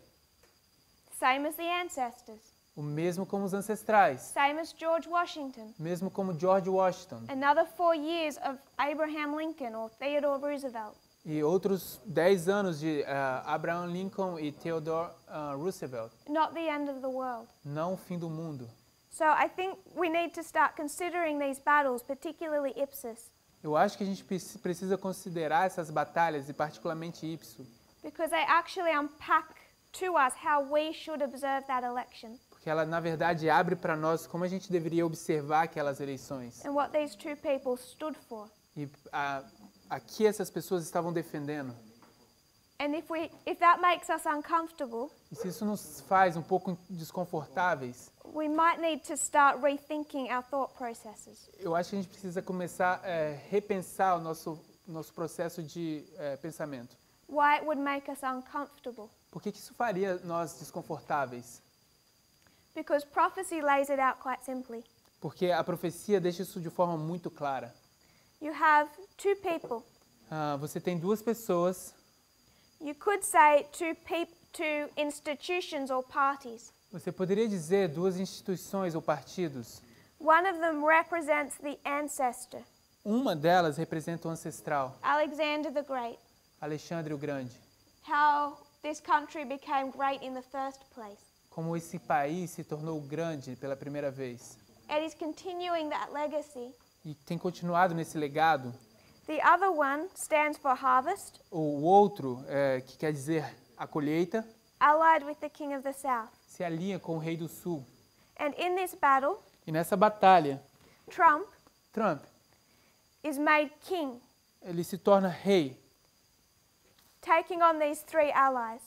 Same as the ancestors. O mesmo como os ancestrais, Same as George Washington. mesmo como George Washington. Another 4 years of Abraham Lincoln or Theodore Roosevelt. E outros 10 anos de Abraham Lincoln e Theodore Roosevelt. Not the end of the world. Não o fim do mundo. So I think we need to start considering these battles, particularly Ipsos, Eu acho que a gente precisa considerar essas batalhas, e particularmente Ipsos, because they actually unpack to us how we should observe that election porque ela, na verdade, abre para nós como a gente deveria observar aquelas eleições. and what these two people stood for. E aqui essas pessoas estavam defendendo. And if that makes us uncomfortable, E se isso nos faz um pouco desconfortáveis, we might need to start rethinking our thought processes. eu acho que a gente precisa começar a repensar o nosso processo de pensamento. Why it would make us uncomfortable. Por que isso faria nós desconfortáveis? Because prophecy lays it out quite simply. Porque a profecia deixa isso de forma muito clara. You have two people. Você tem duas pessoas. You could say two institutions or parties. Você poderia dizer duas instituições ou partidos. One of them represents the ancestor, Uma delas representa o ancestral, Alexander the Great, Alexandre o Grande. how this country became great in the first place. Como esse país se tornou grande pela primeira vez. And he's continuing that legacy. E tem continuado nesse legado. The other one stands for harvest, O outro, que quer dizer a colheita, allied with the king of the south. se alinha com o rei do sul. And in this battle, E nessa batalha, Trump, is made king, ele se torna rei, taking on these three allies,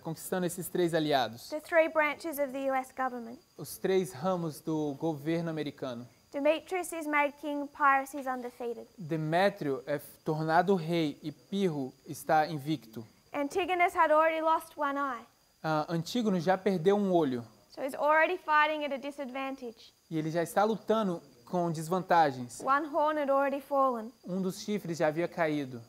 conquistando esses três aliados. the three branches of the US government. Os três ramos do governo americano. Demetrius is made king, Pyrrhus is undefeated. Demétrio é tornado rei e Pirro está invicto. Antigonus had already lost one eye, Antígono já perdeu um olho so he's already fighting at a disadvantage. e ele já está lutando com desvantagens. One horn had already fallen. Um dos chifres já havia caído.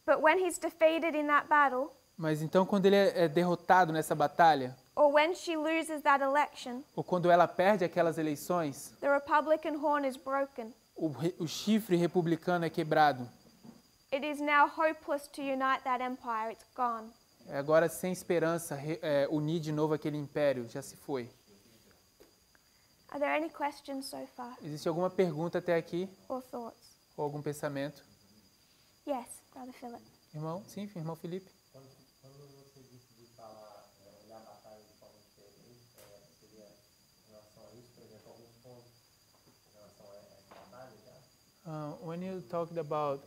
But when he's defeated in that battle, Mas então quando ele é derrotado nessa batalha, or when she loses that election, ou quando ela perde aquelas eleições, the Republican horn is broken. o chifre republicano é quebrado. It is now hopeless to unite that empire. It's gone. É agora sem esperança unir de novo aquele império, já se foi. Are there any questions so far Existe alguma pergunta até aqui? or thoughts? Ou algum pensamento? Yes, Brother Philip. Irmão? Sim, irmão Felipe? Quando você disse de falar, olhar a batalha de forma diferente, seria em relação a isso, por exemplo, alguns pontos em relação a essa batalha já? When you talked about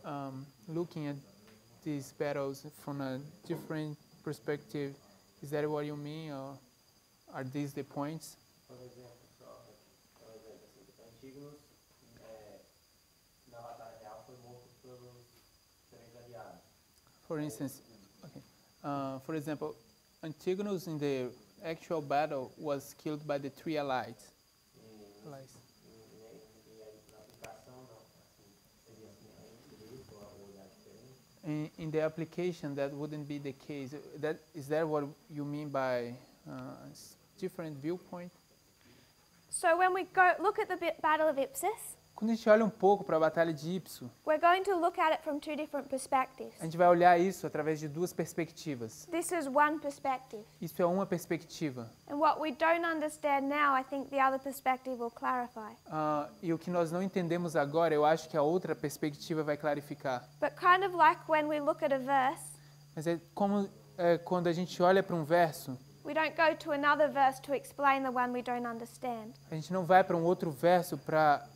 looking at these battles from a different perspective, is that what you mean, or are these the points? Por exemplo, Antígonos, na batalha real, foi morto pelos três aliados. For instance, for example, Antigonus in the actual battle was killed by the three allies. E aí, na aplicação, não, assim, seria assim, ou olhar diferente. In the application, that wouldn't be the case. Is that what you mean by different viewpoint? So when we look at the battle of Ipsus, Quando a gente olha um pouco para a batalha de Ipsos, we're going to look at it from two different perspectives. a gente vai olhar isso através de duas perspectivas. This is one perspective. Isso é uma perspectiva. And what we don't understand now, I think the other perspective will clarify. E o que nós não entendemos agora, eu acho que a outra perspectiva vai clarificar. But kind of like when we look at a verse, Mas é como quando a gente olha para um verso, we don't go to another verse to explain the one we don't understand. a gente não vai para um outro verso para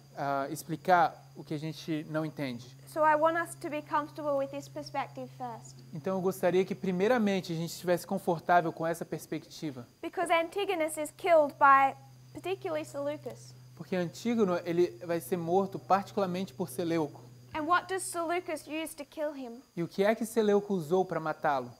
explicar o que a gente não entende. So I want us to be comfortable with this perspective first. Então eu gostaria que primeiramente a gente estivesse confortável com essa perspectiva. Because Antigonus is killed by particularly Seleucus. Porque Antígono, ele vai ser morto particularmente por Seleuco. And what does Seleucus use to kill him? E o que é que Seleuco usou para matá-lo?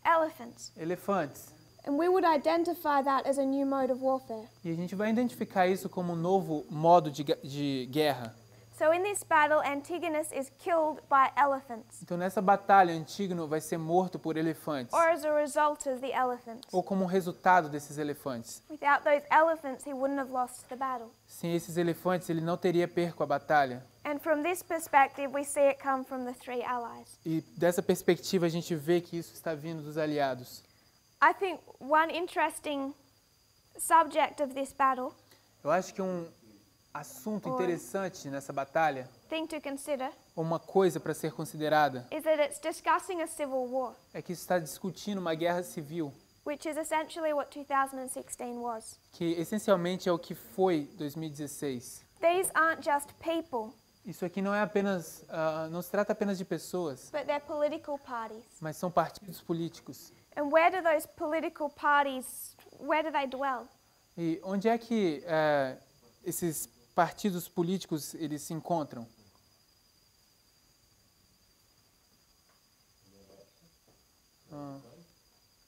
Elephants. Elefantes. And we would identify that as a new mode of warfare. E a gente vai identificar isso como um novo modo de guerra. So So in this battle, Antigonus is killed by elephants, Então nessa batalha, Antígono vai ser morto por elefantes, or as a result of the elephants. ou como resultado desses elefantes. Without those elephants, he wouldn't have lost the battle. Sem esses elefantes, ele não teria perco a batalha. And from this perspective, we see it come from the three allies. E dessa perspectiva, a gente vê que isso está vindo dos aliados. I think one interesting subject of this battle, Eu acho que um assunto Or- interessante nessa batalha, thing to consider, ou uma coisa para ser considerada, is that it's discussing a civil war, é que isso está discutindo uma guerra civil, which is essentially what 2016 was. que essencialmente é o que foi 2016. These aren't just people, Isso aqui não é apenas, não se trata apenas de pessoas, but they're political parties. mas são partidos políticos. And where do those political parties, where do they dwell? E onde é que esses partidos políticos eles se encontram?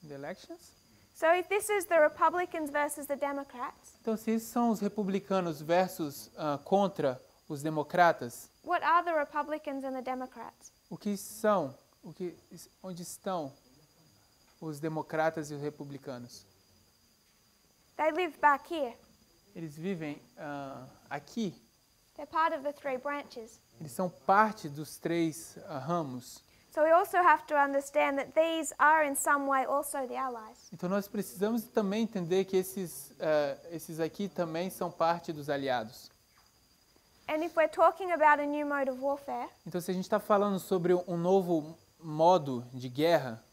The elections? So if this is the Republicans versus the Democrats, Então, se esses são os republicanos versus contra os democratas, what are the Republicans and the Democrats? o que são, onde estão os democratas e os republicanos? They live back here. Eles vivem aqui, They're part of the three branches. eles são parte dos três ramos. So we also have to understand that these are in some way also the allies. Então, nós precisamos também entender que esses aqui também são parte dos aliados. And if we're talking about a new mode of warfare, Então, se a gente está falando sobre um novo modo de guerra,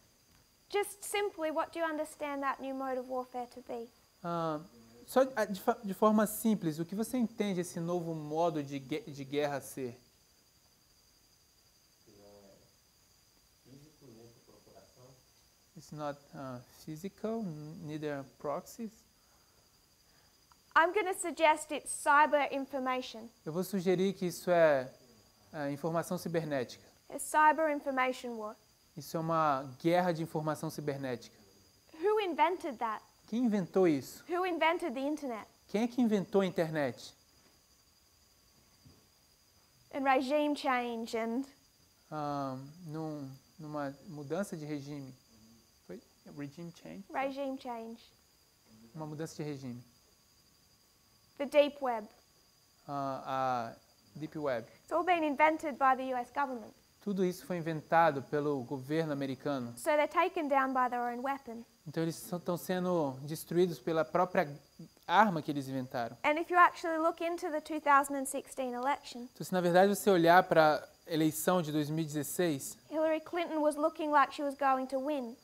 just simply what do you understand that new mode of warfare to be? só de forma simples, o que você entende esse novo modo de guerra ser? Físico, nem por procuração. It's not physical, neither proxies. I'm going to suggest it's cyber information. Eu vou sugerir que isso é informação cibernética. A cyber information war. Isso é uma guerra de informação cibernética. Who invented that? Quem inventou isso? Who invented the internet? Quem é que inventou a internet? And regime change and Numa mudança de regime. Foi? Regime change? regime change. Uma mudança de regime. The deep web. A Deep Web. It's all been invented by the US government. Tudo isso foi inventado pelo governo americano. So they're taken down by their own weapon. Então eles estão sendo destruídos pela própria arma que eles inventaram. And if you actually look into the 2016 election, Então, se na verdade você olhar para a eleição de 2016, Hillary Clinton was looking like she was going to win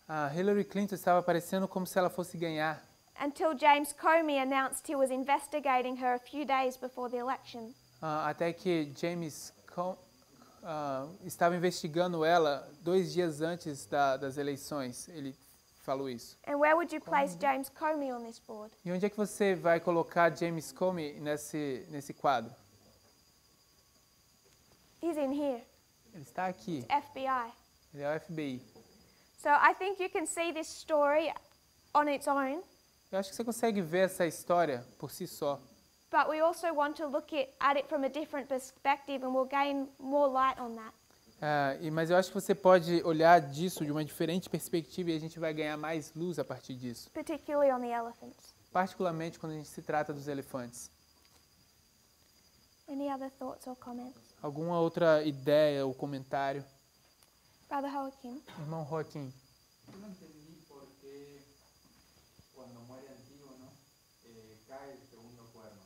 a Hillary Clinton estava parecendo como se ela fosse ganhar, until James Comey announced he was investigating her a few days before the election. até que James estava investigando ela 2 dias antes das eleições. Ele falou isso. And where would you place James Comey on this board? E onde é que você vai colocar James Comey nesse quadro? He's in here, Ele está aqui. FBI. Ele é o FBI. So I think you can see this story on its own, Eu acho que você consegue ver essa história por si só. but we also want to look at it from a different perspective, and we'll gain more light on that. Mas eu acho que você pode olhar disso de uma diferente perspectiva e a gente vai ganhar mais luz a partir disso. Particularly on the elephants. Particularmente quando a gente se trata dos elefantes. Any other thoughts or comments? Alguma outra ideia ou comentário? Brother Joaquin? Irmão Joaquim. Yo no entendí por qué cuando muere Antígono cae el segundo cuerno.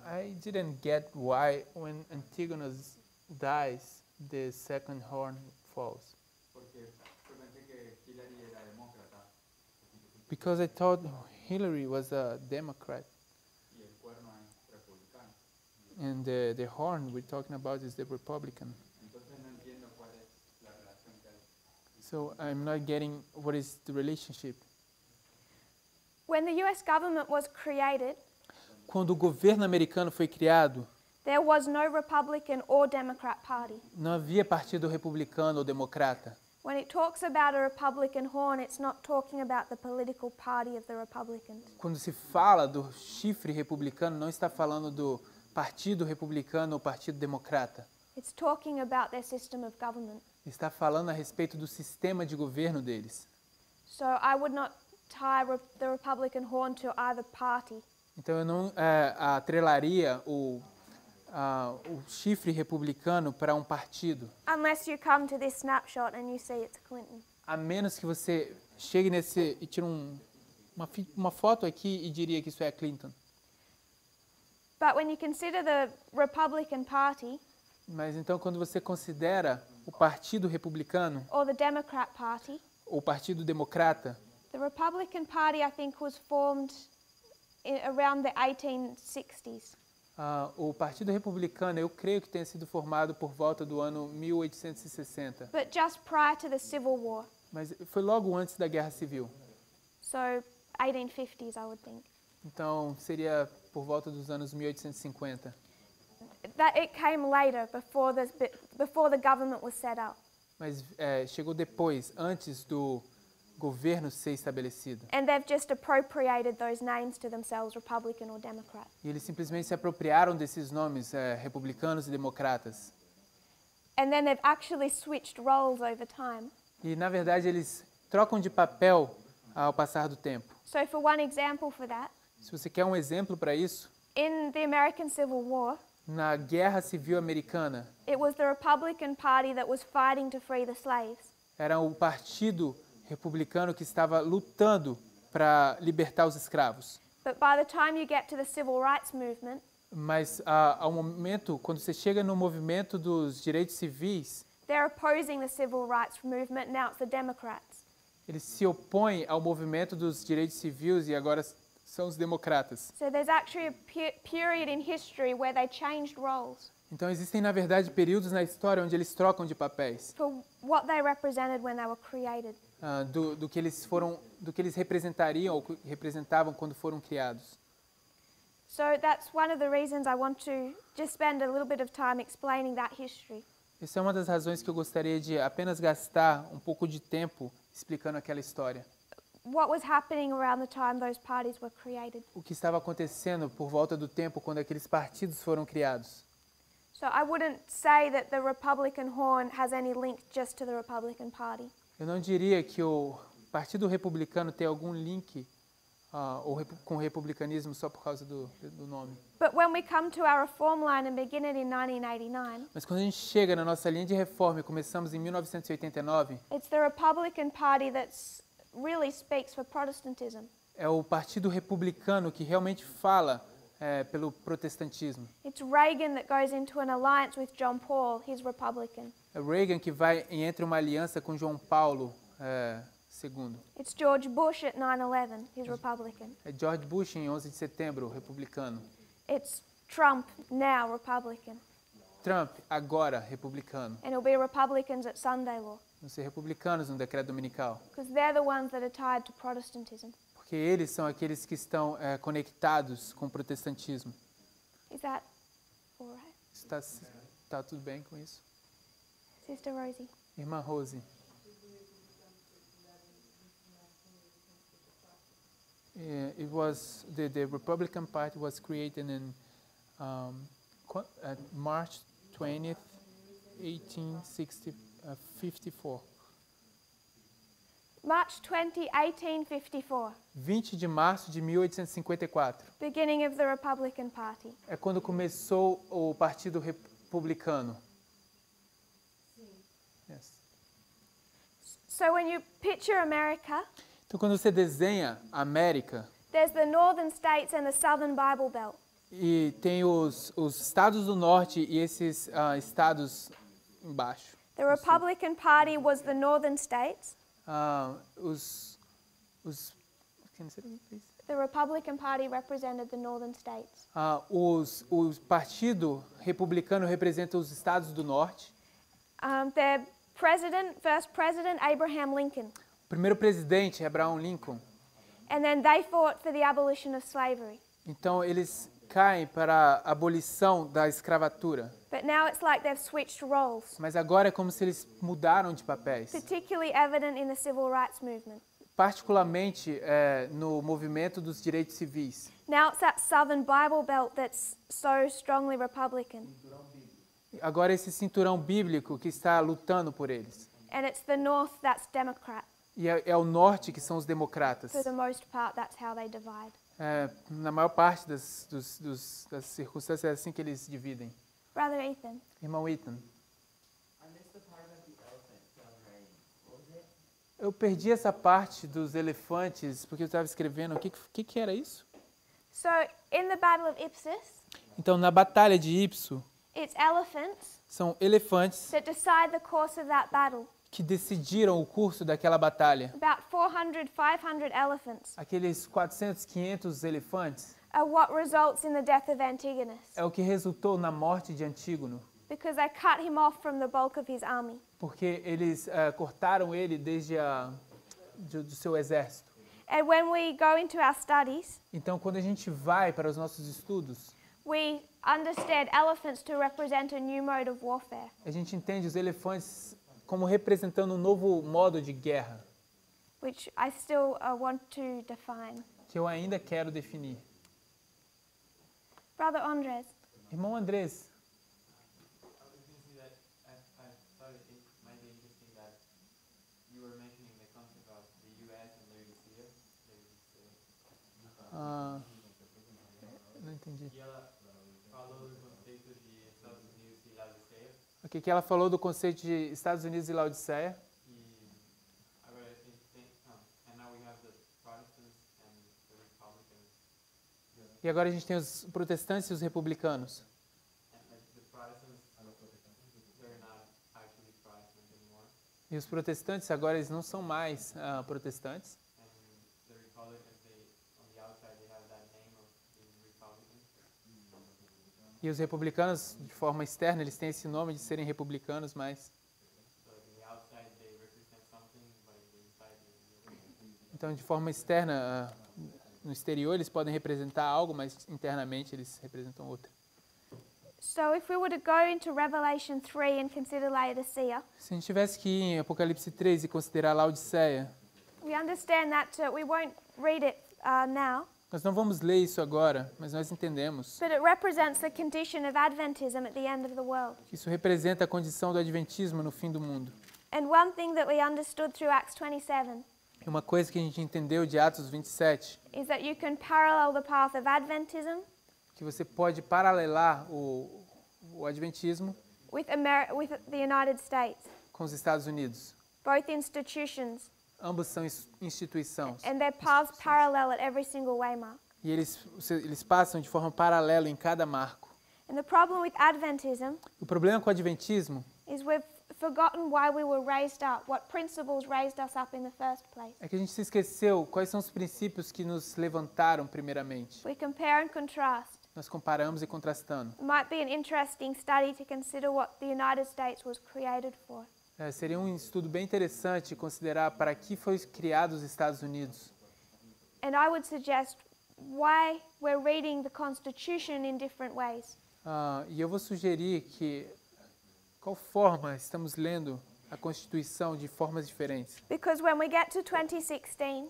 I didn't get why when Antigonus dies, the second horn falls. Porque yo pensé que Hillary era demócrata Because I thought Hillary was a Democrat y el cuerno es republicano. and the horn we're talking about is the Republican. Entonces no entiendo cuál es la relación que hay. So I'm not getting what is the relationship. When the US government was created, Quando o governo americano foi criado, there was no Republican or Democrat party. não havia partido republicano ou democrata. When it talks about a Republican horn, it's not talking about the political party of the Republicans. Quando se fala do chifre republicano, não está falando do Partido Republicano ou Partido Democrata. It's talking about their system of government. Está falando a respeito do sistema de governo deles. So I would not tie the Republican horn to either party. Então eu não atrelaria o chifre republicano para um partido, Unless you come to this snapshot and you see it's Clinton. a menos que você chegue nesse e tire uma foto aqui e diria que isso é Clinton. But when you consider the Republican Party Mas então quando você considera o Partido Republicano or the Democrat Party, ou o Partido Democrata, the Republican Party I think was formed around the 1860s. o Partido Republicano eu creio que tenha sido formado por volta do ano 1860, But just prior to the Civil War. mas foi logo antes da Guerra Civil. So 1850s I would think. Então seria por volta dos anos 1850. That it came later before the government was set up. Mas chegou depois, antes do governo ser estabelecido. And they've just appropriated those names to themselves, Republican or Democrat. E eles simplesmente se apropriaram desses nomes, republicanos e democratas. And then they've actually switched roles over time. E, na verdade, eles trocam de papel ao passar do tempo. So for one example for that, Se você quer um exemplo para isso, in the American Civil War, na Guerra Civil Americana, it was the Republican Party that was fighting to free the slaves. era o Partido Republicano que estava lutando para libertar os escravos. But by the time you get to the Civil Rights Movement, Mas, ao momento, quando você chega no movimento dos direitos civis, they're opposing the Civil Rights Movement, now it's the Democrats. eles se opõem ao movimento dos direitos civis e agora são os democratas. So there's actually a period in history where they changed roles Então existem, na verdade, períodos na história onde eles trocam de papéis, for what they represented when they were created. do que eles representariam ou representavam quando foram criados. So that's one of the reasons I want to just spend a little bit of time explaining that history. Essa é uma das razões que eu gostaria de apenas gastar um pouco de tempo explicando aquela história. What was happening around the time those parties were created. O que estava acontecendo por volta do tempo quando aqueles partidos foram criados. So I wouldn't say that the Republican horn has any link just to the Republican Party. Eu não diria que o Partido Republicano tem algum link com o republicanismo só por causa do nome. But when we come to our reform line and begin it in 1989, Mas quando a gente chega na nossa linha de reforma e começamos em 1989, it's the Republican Party that really speaks for Protestantism. é o Partido Republicano que realmente fala pelo protestantismo. It's Reagan that goes into an alliance with John Paul, he's Republican. É Reagan que vai e entra uma aliança com João Paulo II. It's George Bush at 9/11, he's Republican. É George Bush em 11 de setembro, republicano. It's Trump now, Republican. Trump, agora, republicano. And it'll be Republicans at Sunday law, Vão ser republicanos no decreto dominical. because they're the ones that are tied to Protestantism. Porque eles são aqueles que estão conectados com o protestantismo. Is that all right? Está tudo bem com isso? Sister Rosie? Irmã Rose. It was the Republican Party was created in March 20th, 1854. March 20, 1854, 20 de março de 1854. beginning of the Republican Party. É quando começou o Partido Republicano. Yes. So when you picture America, Então, quando você desenha a América there's the northern states and the southern Bible Belt. e tem os estados do norte e esses estados embaixo. The Republican Party was the northern states. Can you say that, please? The Republican Party represented the northern states. O Partido Republicano representa os estados do norte. Their first president, Abraham Lincoln. O primeiro presidente, Abraham Lincoln. And then they fought for the abolition of slavery. Então, eles caem para a abolição da escravatura. But now it's like they've switched roles, Mas agora é como se eles mudaram de papéis. particularly evident in the civil rights movement. Particularmente no movimento dos direitos civis. Now it's that southern Bible belt that's so strongly Republican. Agora esse cinturão bíblico que está lutando por eles. And it's the north that's Democrat. E é o norte que são os democratas. For the most part, that's how they divide. Na maior parte das circunstâncias é assim que eles dividem. Brother Ethan. Irmão Ethan. I missed the part about the elephant raining. What was it? Eu perdi essa parte dos elefantes porque eu estava escrevendo. O que era isso? So, in the Battle of Ipsus, Então, na batalha de Ipso, it's elephants são elefantes that decide the course of that battle. que decidiram o curso daquela batalha. About 400, 500 elephants Aqueles 400, 500 elefantes are what results in the death of Antigonus, é o que resultou na morte de Antígono, because they cut him off from the bulk of his army. porque eles cortaram ele desde do seu exército. And when we go into our studies, Então, quando a gente vai para os nossos estudos, we understand elephants to represent a new mode of warfare. a gente entende os elefantes como representando um novo modo de guerra, Which I still want to define. que eu ainda quero definir. Brother Andres, Irmão Andrés, I was thinking that I thought it might be interesting that you were mentioning the concept of the U.S. and Laodicea. não entendi. E ela falou do conceito de Estados Unidos e Laodiceia. O que ela falou do conceito de Estados Unidos e Laodiceia? E agora a gente tem, and now we have the Protestants and the Republicans. E agora a gente tem os protestantes e os republicanos. And the Protestants, they're not actually Protestants anymore. E os protestantes agora eles não são mais protestantes. And the Republicans, on the outside, they have that name of being Republicans. E os republicanos, de forma externa, eles têm esse nome de serem republicanos, mas... So in the outside, they represent something, but in the inside, they're Então, de forma externa, no exterior, eles podem representar algo, mas internamente eles representam outra. so if we were to go into Revelation 3 and consider Laodicea, Se a gente tivesse que ir em Apocalipse 3 e considerar Laodiceia, we understand that we won't read it now, nós não vamos ler isso agora, mas nós entendemos but it represents the condition of Adventism at the end of the world. que isso representa a condição do adventismo no fim do mundo. And one thing that we understood through Acts 27 E uma coisa que a gente entendeu de Atos 27, is that you can parallel the path of Adventism que você pode paralelar o adventismo with the United States, com os Estados Unidos. both institutions, Ambos são instituições. and their paths parallel at every single waymark. E eles passam de forma paralela em cada marco. And the problem with Adventism O problema com o adventismo is we've forgotten why we were raised up, what principles raised us up in the first place. é que a gente se esqueceu quais são os princípios que nos levantaram primeiramente. We compare and contrast. Nós comparamos e contrastando. It might be an interesting study to consider what the United States was created for. Seria um estudo bem interessante considerar para que foi criado os Estados Unidos. And I would suggest why we're reading the Constitution in different ways. E eu vou sugerir que qual forma estamos lendo a Constituição de formas diferentes. Because when we get to 2016,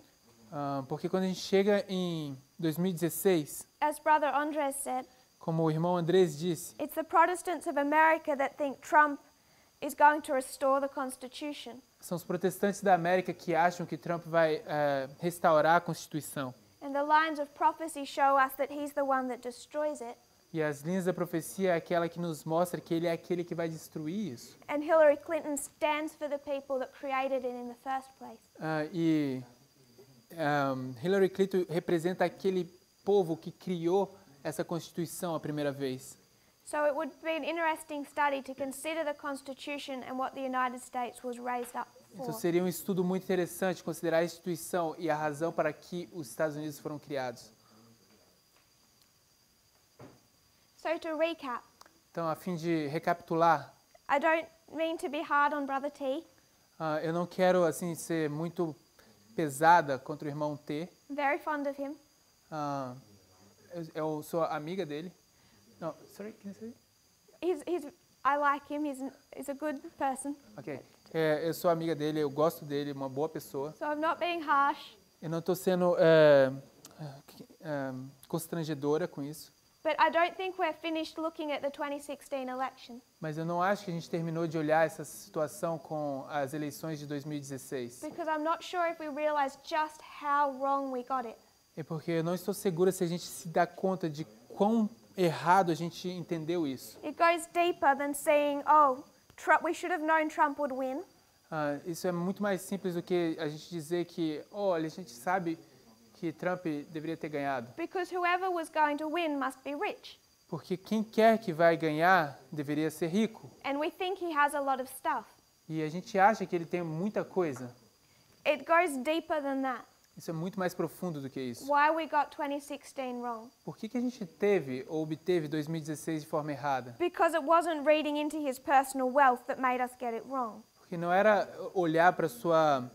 Porque quando a gente chega em 2016, as Brother Andres said, como o irmão Andrés disse, it's the Protestants of America that think Trump is going to restore the Constitution. são os protestantes da América que acham que Trump vai restaurar a Constituição. And the lines of prophecy show us that he's the one that destroys it. E as linhas da profecia é aquela que nos mostra que ele é aquele que vai destruir isso. And Hillary Clinton stands for the people that created it in the first place. Hillary Clinton representa aquele povo que criou essa Constituição a primeira vez. So it would be an interesting study to consider the Constitution and what the United States was raised up Então for. seria um estudo muito interessante considerar a instituição e a razão para que os Estados Unidos foram criados. So to recap, Então, a fim de recapitular, I don't mean to be hard on Brother T. eu não quero assim ser muito pesada contra o irmão T. I'm very fond of him. Eu sou amiga dele. No, sorry, can you say? I like him. He's a good person. Ok. Eu sou amiga dele, eu gosto dele, uma boa pessoa. So I'm not being harsh. Eu não estou sendo constrangedora com isso. But I don't think we're finished looking at the 2016 election. Mas eu não acho que a gente terminou de olhar essa situação com as eleições de 2016. Because I'm not sure if we realize just how wrong we got it. É porque eu não estou segura se a gente se dá conta de quão errado a gente entendeu isso. It goes deeper than saying, oh, we should have known Trump would win. Isso é muito mais simples do que a gente dizer que, olha, a gente sabe que Trump deveria ter ganhado. Because whoever was going to win must be rich. Porque quem quer que vai ganhar deveria ser rico. And we think he has a lot of stuff. E a gente acha que ele tem muita coisa. It goes deeper than that. Isso é muito mais profundo do que isso. Why we got 2016 wrong? Por que a gente teve ou obteve 2016 de forma errada? Because it wasn't reading into his personal wealth that made us get it wrong. Porque não era olhar para a sua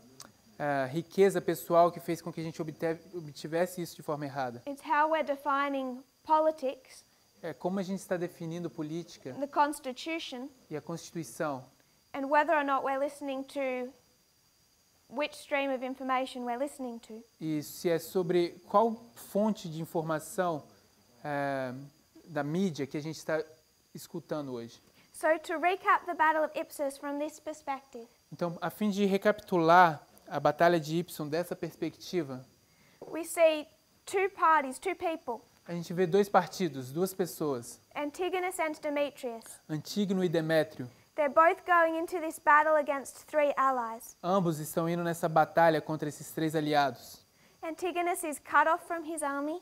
riqueza pessoal que fez com que a gente obtivesse isso de forma errada. It's how we're defining politics, É como a gente está definindo política the Constitution, e a Constituição. and whether or not we're listening to which stream of information we're listening to. E se é sobre qual fonte de informação da mídia que a gente está escutando hoje. So to recap the Battle of Ipsus from this perspective, Então, a fim de recapitular a Batalha de Ipsum dessa perspectiva, we see two parties, two people, a gente vê dois partidos, duas pessoas, Antigonus and Demetrius. Antígono e Demétrio. They're both going into this battle against three allies. Ambos estão indo nessa batalha contra esses três aliados. Antigonus is cut off from his army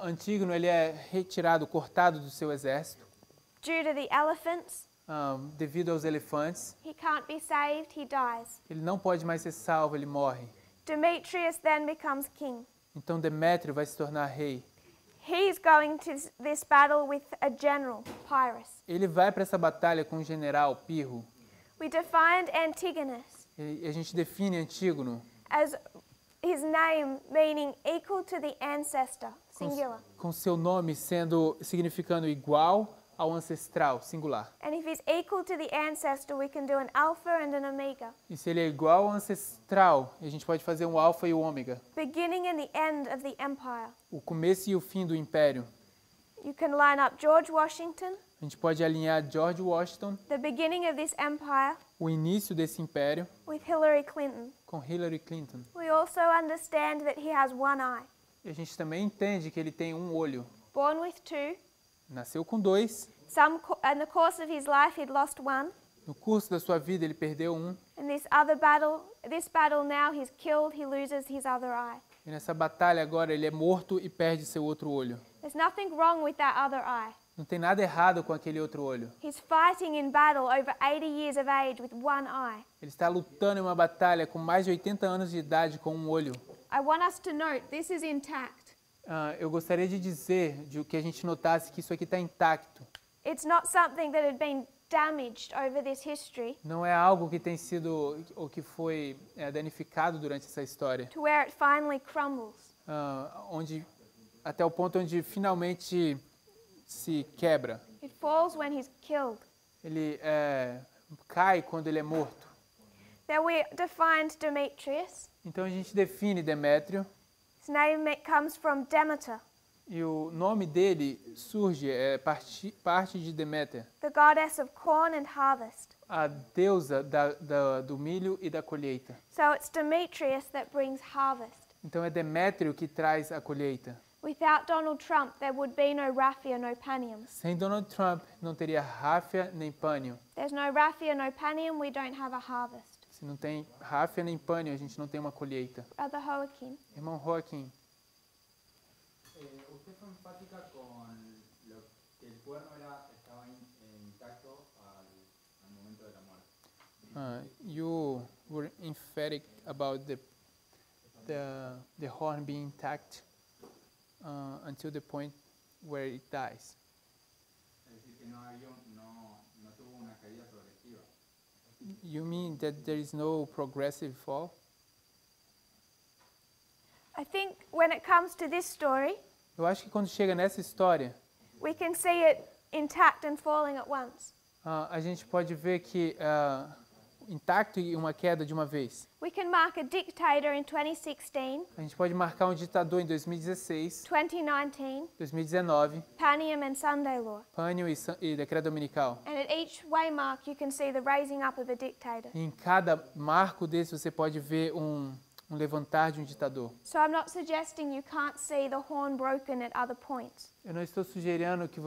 Antígono ele é retirado, cortado do seu exército, due to the elephants. devido aos elefantes. He can't be saved, he dies. Ele não pode mais ser salvo, ele morre. Demetrius then becomes king. Então Demétrio vai se tornar rei. He's going to this battle with a general, Pyrrhus. Ele vai para essa batalha com o general Pirro. We defined Antigonus E a gente define Antígono as his name meaning equal to the ancestor, singular. com seu nome significando igual ao ancestral, singular. And if he's equal to the ancestor, we can do an alpha and an omega, E se ele é igual ao ancestral, a gente pode fazer um alfa e o ômega, beginning and the end of the empire. o começo e o fim do império. You can line up George Washington, A gente pode alinhar George Washington, the beginning of this empire, o início desse império, with Hillary Clinton. com Hillary Clinton. We also understand that he has one eye, E a gente também entende que ele tem um olho. born with two. Nasceu com dois. In the course of his life, he'd lost one. No curso da sua vida, ele perdeu um. In this battle now, he's killed, he loses his other eye. E nessa batalha agora, ele é morto e perde seu outro olho. There's nothing wrong with that other eye. Não tem nada errado com aquele outro olho. He's fighting in battle over 80 years of age with one eye. Ele está lutando em uma batalha com mais de 80 anos de idade com um olho. I want us to note this is intact. Eu gostaria de dizer que a gente notasse que isso aqui está intacto. It's not something that had been damaged over this history Não é algo que tem sido ou que foi danificado durante essa história, to where it finally crumbles. até o ponto onde finalmente se quebra. It falls when he's killed. Ele cai quando ele é morto. Then we defined Demetrius. Então a gente define Demétrio His name comes from Demeter, e o nome dele surge, parte de Deméter, the goddess of corn and harvest. a deusa do milho e da colheita. So it's Demetrius that brings harvest. Então é Demétrio que traz a colheita. Without Donald Trump, there would be no raffia, no panium. Sem Donald Trump não teria ráfia nem pânio. There's no raffia, no panium, we don't have a harvest. Se não tem ráfia nem pânio, a gente não tem uma colheita. Brother Joaquim. Irmão Joaquim, Usted fue enfática con lo que el cuerno estaba intacto al momento de la muerte. you were emphatic about the horn being intact until the point where it dies. Es decir, que no tuvo una caída progresiva. You mean that there is no progressive fall? I think when it comes to this story, Eu acho que quando chega nessa história, we can see it intact and falling at once. a gente pode ver que intacto e uma queda de uma vez. We can mark a dictator in 2016, A gente pode marcar um ditador em 2016, 2019, 2019, Panium and Sunday Law. Pânio e decreto dominical. And at each waymark you can see the raising up of a dictator. E em cada marco desse você pode ver um levantar de um ditador. So I'm not suggesting you can't see the horn broken at other points. Eu não estou sugerindo que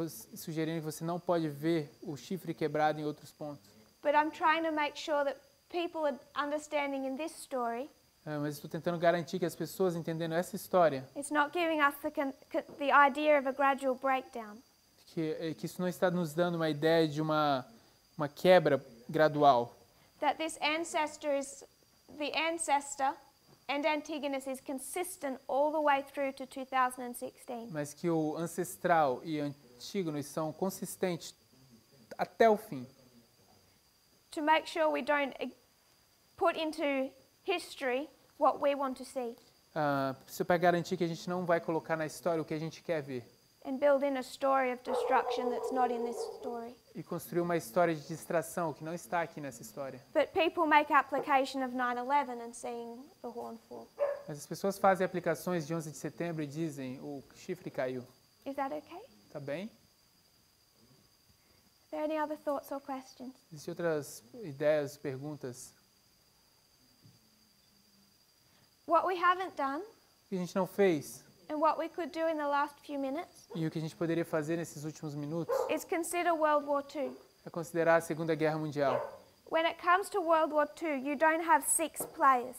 você não pode ver o chifre quebrado em outros pontos. But I'm trying to make sure that people are understanding in this story, Mas estou tentando garantir que as pessoas entendendo essa história, it's not giving us the idea of a gradual breakdown. que isso não está nos dando uma ideia de uma quebra gradual. That this ancestor is the ancestor and Antigonus is consistent all the way through to 2016. Mas que o ancestral e Antígono são consistentes até o fim. To make sure we don't put into history what we want to see Isso para garantir que a gente não vai colocar na história o que a gente quer ver. and build in a story of destruction that's not in this story. E construir uma história de distração que não está aqui nessa história. But people make application of 9/11 and seeing the horn fall. Mas as pessoas fazem aplicações de 11 de setembro e dizem o chifre caiu. Is that okay? Tá bem? Are there any other thoughts or questions? Existem outras ideias, perguntas? What we haven't done O que a gente não fez and what we could do in the last few minutes e o que a gente poderia fazer nesses últimos minutos is consider World War II. é considerar a Segunda Guerra Mundial. When it comes to World War II, you don't have 6 players.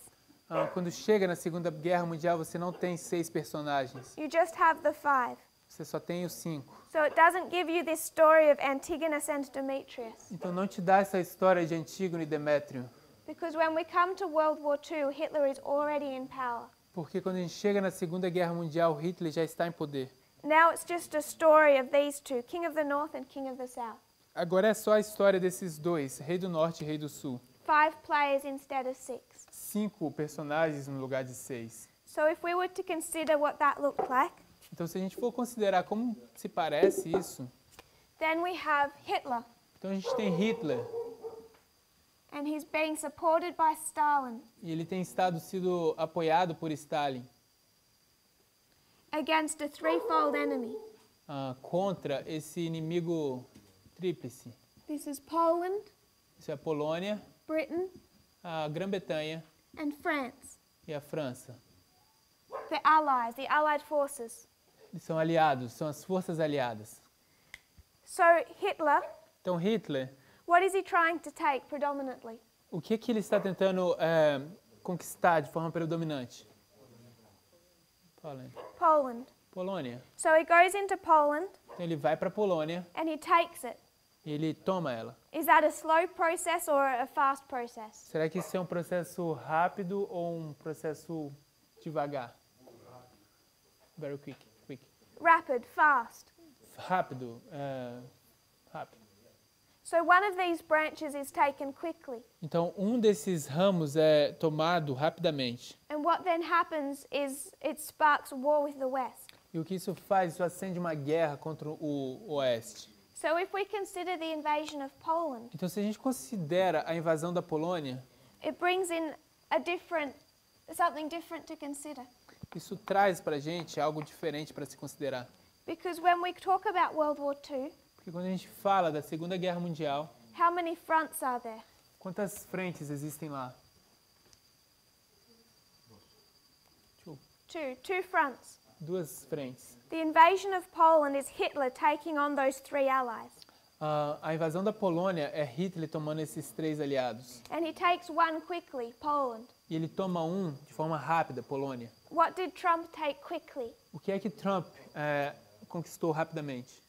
Quando chega na Segunda Guerra Mundial, você não tem 6 personagens. You just have the 5. Você só tem os 5. So it doesn't give you this story of Antigonus and Demetrius. Então não te dá essa história de Antígono e Demétrio. Because when we come to World War II, Hitler is already in power. Porque quando a gente chega na Segunda Guerra Mundial, Hitler já está em poder. Now it's just a story of these two, King of the North and King of the South. Agora é só a história desses dois, Rei do Norte e Rei do Sul. 5 players instead of 6. 5 personagens no lugar de 6. So if we were to consider what that looked like, Então se a gente for considerar como se parece isso, then we have Hitler, então a gente tem Hitler and he's being supported by Stalin e ele tem sido apoiado por Stalin against a threefold enemy. Contra esse inimigo tríplice. This is Poland, Isso é a Polônia, Britain, a Grã-Bretanha and France. e a França. The Allies, the Allied forces. Eles são aliados, são as forças aliadas. So Hitler, Então Hitler, what is he trying to take predominantly? o que ele está tentando conquistar de forma predominante? Poland. Polônia. So he goes into Poland Então ele vai para a Polônia and he takes it. e ele toma ela. Is that a slow process or a fast process? Será que isso é um processo rápido ou um processo devagar? Very quick. Rapid, fast. Rápido. Rápido. So one of these branches is taken quickly. Então um desses ramos é tomado rapidamente. And what then happens is it sparks war with the West. E o que isso faz? Isso acende uma guerra contra o Oeste. So if we consider the invasion of Poland, Então se a gente considera a invasão da Polônia, it brings in something different to consider. isso traz para a gente algo diferente para se considerar. Because when we talk about World War II, Porque quando a gente fala da Segunda Guerra Mundial, how many fronts are there? quantas frentes existem lá? Two fronts. 2 frentes. The invasion of Poland is Hitler taking on those 3 allies. A invasão da Polônia é Hitler tomando esses 3 aliados. And he takes one quickly, Poland. E ele toma um de forma rápida, Polônia. What did Trump take quickly? O que é que Trump conquistou rapidamente?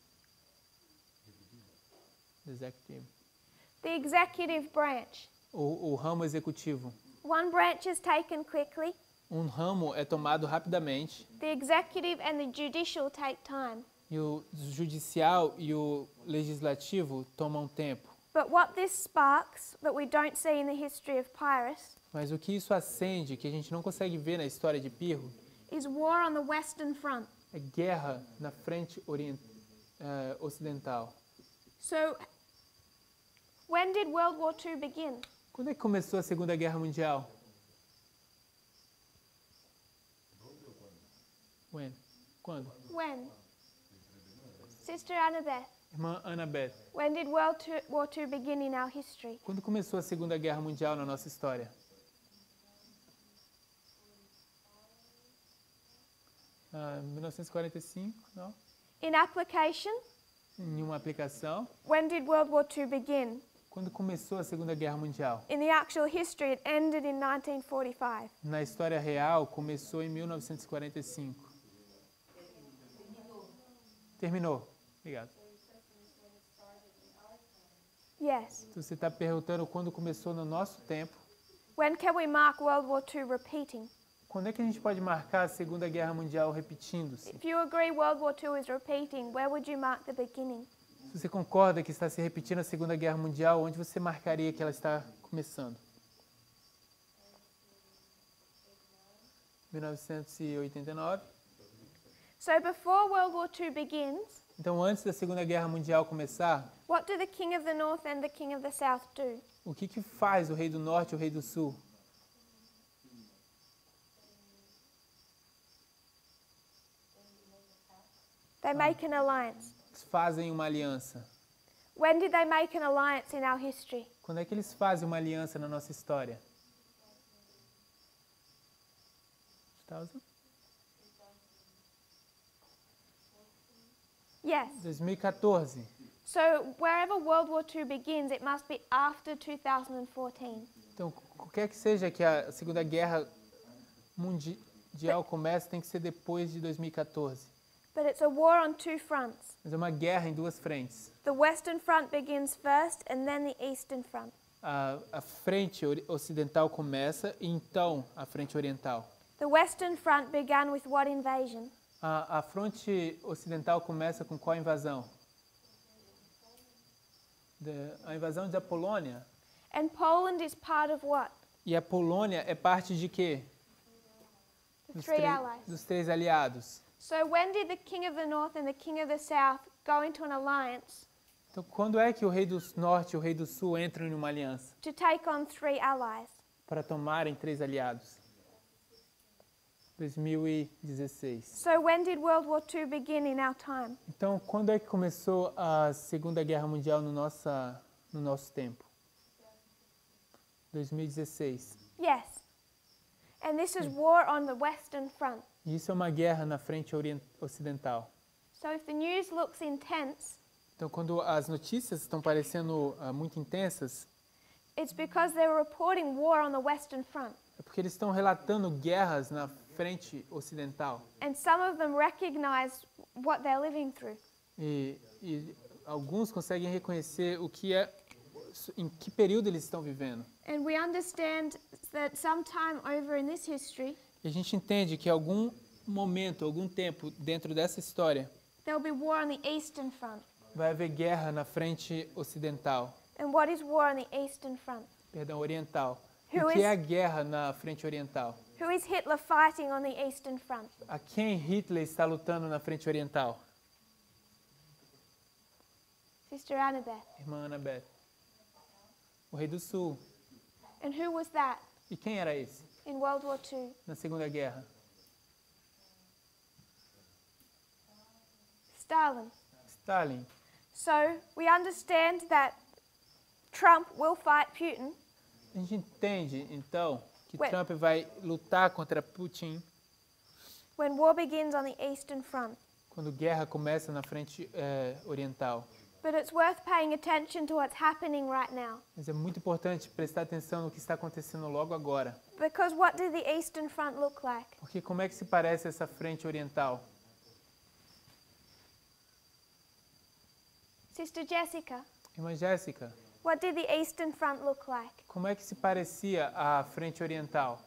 Executive. The executive branch. O ramo executivo. One branch is taken quickly. Um ramo é tomado rapidamente The executive and the judicial take time. e o judicial e o legislativo tomam tempo. But what this sparks that we don't see in the history of Pyrrhus Mas o que isso acende, que a gente não consegue ver na história de Pirro, is war on the Western Front. é guerra na frente ocidental. So when did World War II begin? Quando é que começou a Segunda Guerra Mundial? When? Quando? When? Sister Annabeth, Irmã Annabeth, when did War II begin in our history? quando começou a Segunda Guerra Mundial na nossa história? 1945, não? In application, Em uma aplicação. when did World War II begin? Quando começou a Segunda Guerra Mundial? In the actual history, it ended in 1945. Na história real, começou em 1945. Terminou. Obrigado. Yes. Então, você está perguntando quando começou no nosso tempo. When can we mark World War II repeating? Quando é que a gente pode marcar a Segunda Guerra Mundial repetindo-se? If you agree World War II is repeating, where would you mark the beginning? Se você concorda que está se repetindo a Segunda Guerra Mundial, onde você marcaria que ela está começando? 1989. So before World War II begins, Então, antes da Segunda Guerra Mundial começar, what do the King of the North and the King of the South do? o que faz o rei do norte e o rei do sul? They make an alliance. Eles fazem uma aliança. When did they make an alliance in our history? Quando é que eles fazem uma aliança na nossa história? 2000? Yes. 2014. So wherever World War II begins, it must be after 2014. Então, qualquer que seja que a Segunda Guerra Mundial comece, tem que ser depois de 2014. But it's a war on two fronts. Mas é uma guerra em duas frentes. The Western Front begins first and then the Eastern Front. A frente ocidental começa e então a frente oriental. The Western Front began with what invasion? A fronte ocidental começa com qual invasão? A invasão da Polônia. And Poland is part of what? E a Polônia é parte de quê? The three allies. Dos três aliados. So when did the King of the North and the King of the South go into an alliance Então, quando é que o rei do norte e o rei do sul entram em uma aliança to take on three allies? para tomarem três aliados? 2016. So when did World War II begin in our time? Então, quando é que começou a Segunda Guerra Mundial no nosso tempo? 2016. Yes. And this is war on the Western Front. E isso é uma guerra na frente ocidental. So if the news looks intense, Então, quando as notícias estão parecendo muito intensas, it's because they're reporting war on the Western Front. é porque eles estão relatando guerras na frente ocidental. And some of them recognize what they're living through. E alguns conseguem reconhecer em que período eles estão vivendo. And we understand that sometime over in this history, E a gente entende que algum momento, algum tempo dentro dessa história, there'll be war on the Eastern Front. vai haver guerra na frente ocidental, And what is war on the Eastern Front? perdão, oriental. Who O que is- é a guerra na frente oriental? Who is Hitler fighting on the Eastern Front? A quem Hitler está lutando na frente oriental? Sister Annabeth. Irmã Annabeth. O rei do sul. And who was that E quem era esse in World War II? na Segunda Guerra? Stalin. Stalin. So we understand that Trump will fight Putin, A gente entende, então, que Ué. Trump vai lutar contra Putin when war begins on the Eastern Front. quando guerra começa na frente oriental. But it's worth paying attention to what's happening right now. Mas é muito importante prestar atenção no que está acontecendo logo agora. Because what did the Eastern Front look like? Porque como é que se parece essa frente oriental? Sister Jessica, Irmã Jéssica, what did the Eastern Front look like? como é que se parecia a frente oriental?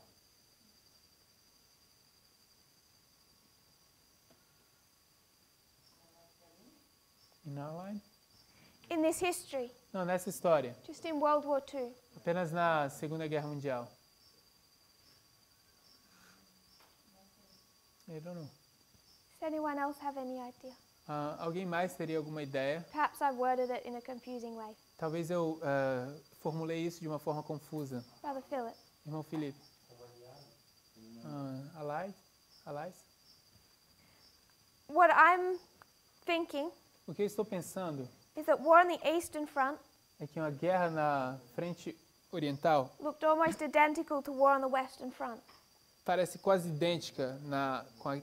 In our line? In this history, Não, nessa história. just in World War II. Apenas na Segunda Guerra Mundial. I don't know. Does anyone else have any idea? Alguém mais teria alguma ideia? Perhaps I've worded it in a confusing way. Talvez eu formulei isso de uma forma confusa. Brother Philip. Irmão Felipe. Allies? What I'm thinking O que eu estou pensando is that war on the Eastern Front é que uma guerra na frente oriental looked almost identical to war on the Western Front. parece quase idêntica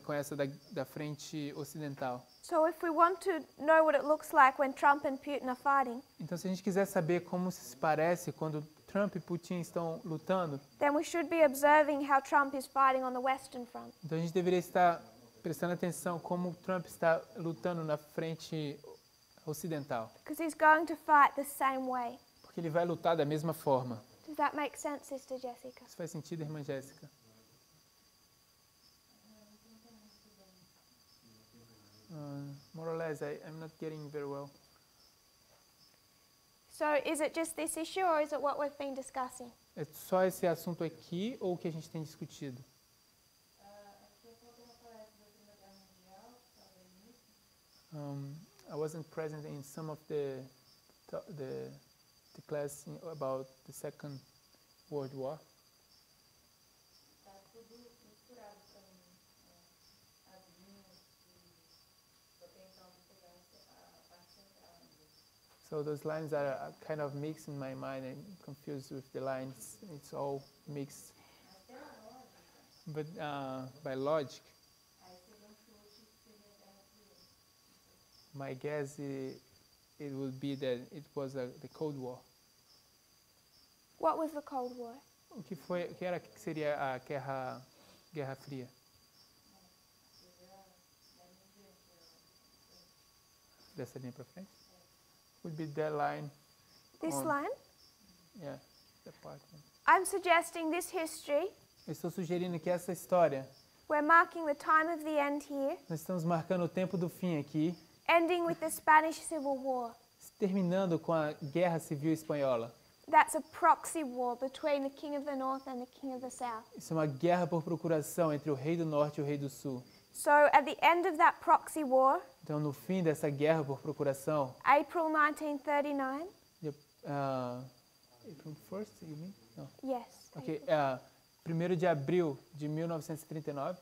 com essa da frente ocidental. So if we want to know what it looks like when Trump and Putin are fighting, Então, se a gente quiser saber como se parece quando Trump e Putin estão lutando, then we should be observing how Trump is fighting on the Western Front. então a gente deveria estar prestando atenção como Trump está lutando na frente ocidental, Because he's going to fight the same way. porque ele vai lutar da mesma forma. Does that make sense, Sister Jessica? Isso faz sentido, irmã Jéssica? More or less, I'm not getting very well. So is it just this issue or is it what we've been discussing? É só esse assunto aqui ou o que a gente tem discutido? I wasn't present in some of the class about the Second World War. Tá tudo misturado para mim. As linhas e tô tentando pegar a parte central ainda. So those lines are kind of mixed in my mind and confused with the lines. It's all mixed. Mas pela lógica, But by logic, aí seria um chute que seria a Guerra Fria. my guess it would be that it was the Cold War. What was the Cold War? O que seria a Guerra Fria? Dessa linha para frente? Would be that line. This On. line? Yeah, that part. I'm suggesting this history, Eu estou sugerindo que essa história, we're marking the time of the end here, nós estamos marcando o tempo do fim aqui, ending with the Spanish Civil War. terminando com a Guerra Civil Espanhola. That's a proxy war between the King of the North and the King of the South. Isso é uma guerra por procuração entre o Rei do Norte e o Rei do Sul. So at the end of that proxy war, Então, no fim dessa guerra por procuração, April 1939, April 1st, you mean? No. yes, Ok, 1º de abril de 1939,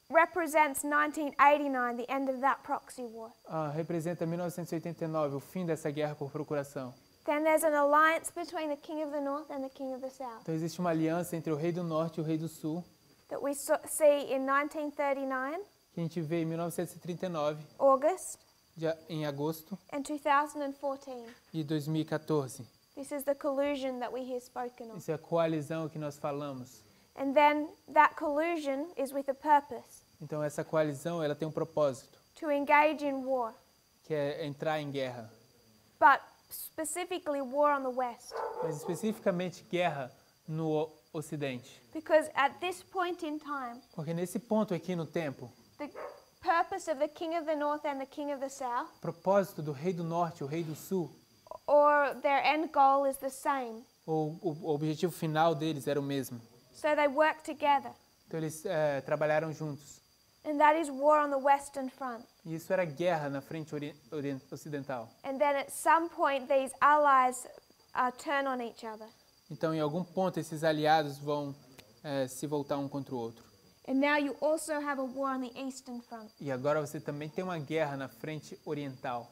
represents 1989, the end of that proxy war. representa 1989, o fim dessa guerra por procuração. Then there's an alliance between the King of the North and the King of the South Então, existe uma aliança entre o Rei do Norte e o Rei do Sul, that we see in 1939, que a gente vê em 1939, August, em agosto and 2014. de 2014. This is the collusion that we hear spoken of. Isso é a coalizão que nós falamos. And then that collusion is with a purpose, Então, essa coalizão ela tem um propósito, to engage in war, que é entrar em guerra. but specifically war on the West. Mas especificamente guerra no Ocidente. Because at this point in time, Porque nesse ponto aqui no tempo, the purpose of the King of the North and the King of the South, o propósito do Rei do Norte e o Rei do Sul, or their end goal is the same. ou o objetivo final deles era o mesmo. So they work together. Então eles trabalharam juntos. And that is war on the Western Front. E isso era guerra na frente ocidental. And then at some point, these allies turn on each other. Então, em algum ponto, esses aliados vão se voltar um contra o outro. And now you also have a war on the Eastern Front. E agora você também tem uma guerra na frente oriental.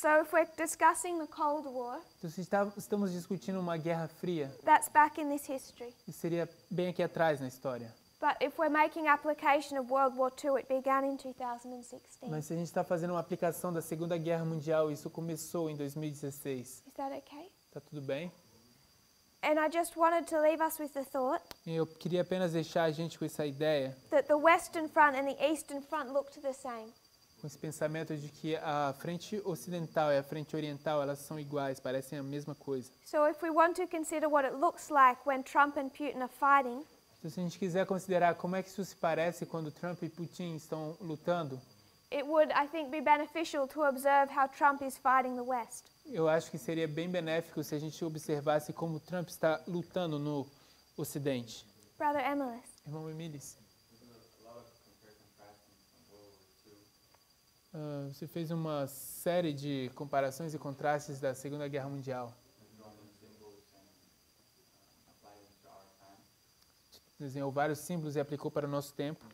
So if we're discussing the Cold War, Então, se estamos discutindo uma guerra fria, that's back in this history. isso seria bem aqui atrás na história. But if we're making application of World War II, it began in 2016. Mas se a gente está fazendo uma aplicação da Segunda Guerra Mundial, isso começou em 2016. Is that okay? Tá tudo bem? And I just wanted to leave us with the thought E eu queria apenas deixar a gente com essa ideia, that the Western Front and the Eastern Front looked the same. com esse pensamento de que a frente ocidental e a frente oriental, elas são iguais, parecem a mesma coisa. So if we want to consider what it looks like when Trump and Putin are fighting, Então, se a gente quiser considerar como é que isso se parece quando Trump e Putin estão lutando, it would, I think, be beneficial to observe how Trump is fighting the West. eu acho que seria bem benéfico se a gente observasse como Trump está lutando no Ocidente. Brother Emilis. Irmão Emilis, você fez uma série de comparações e contrastes da Segunda Guerra Mundial. desenhou vários símbolos e aplicou para o nosso tempo.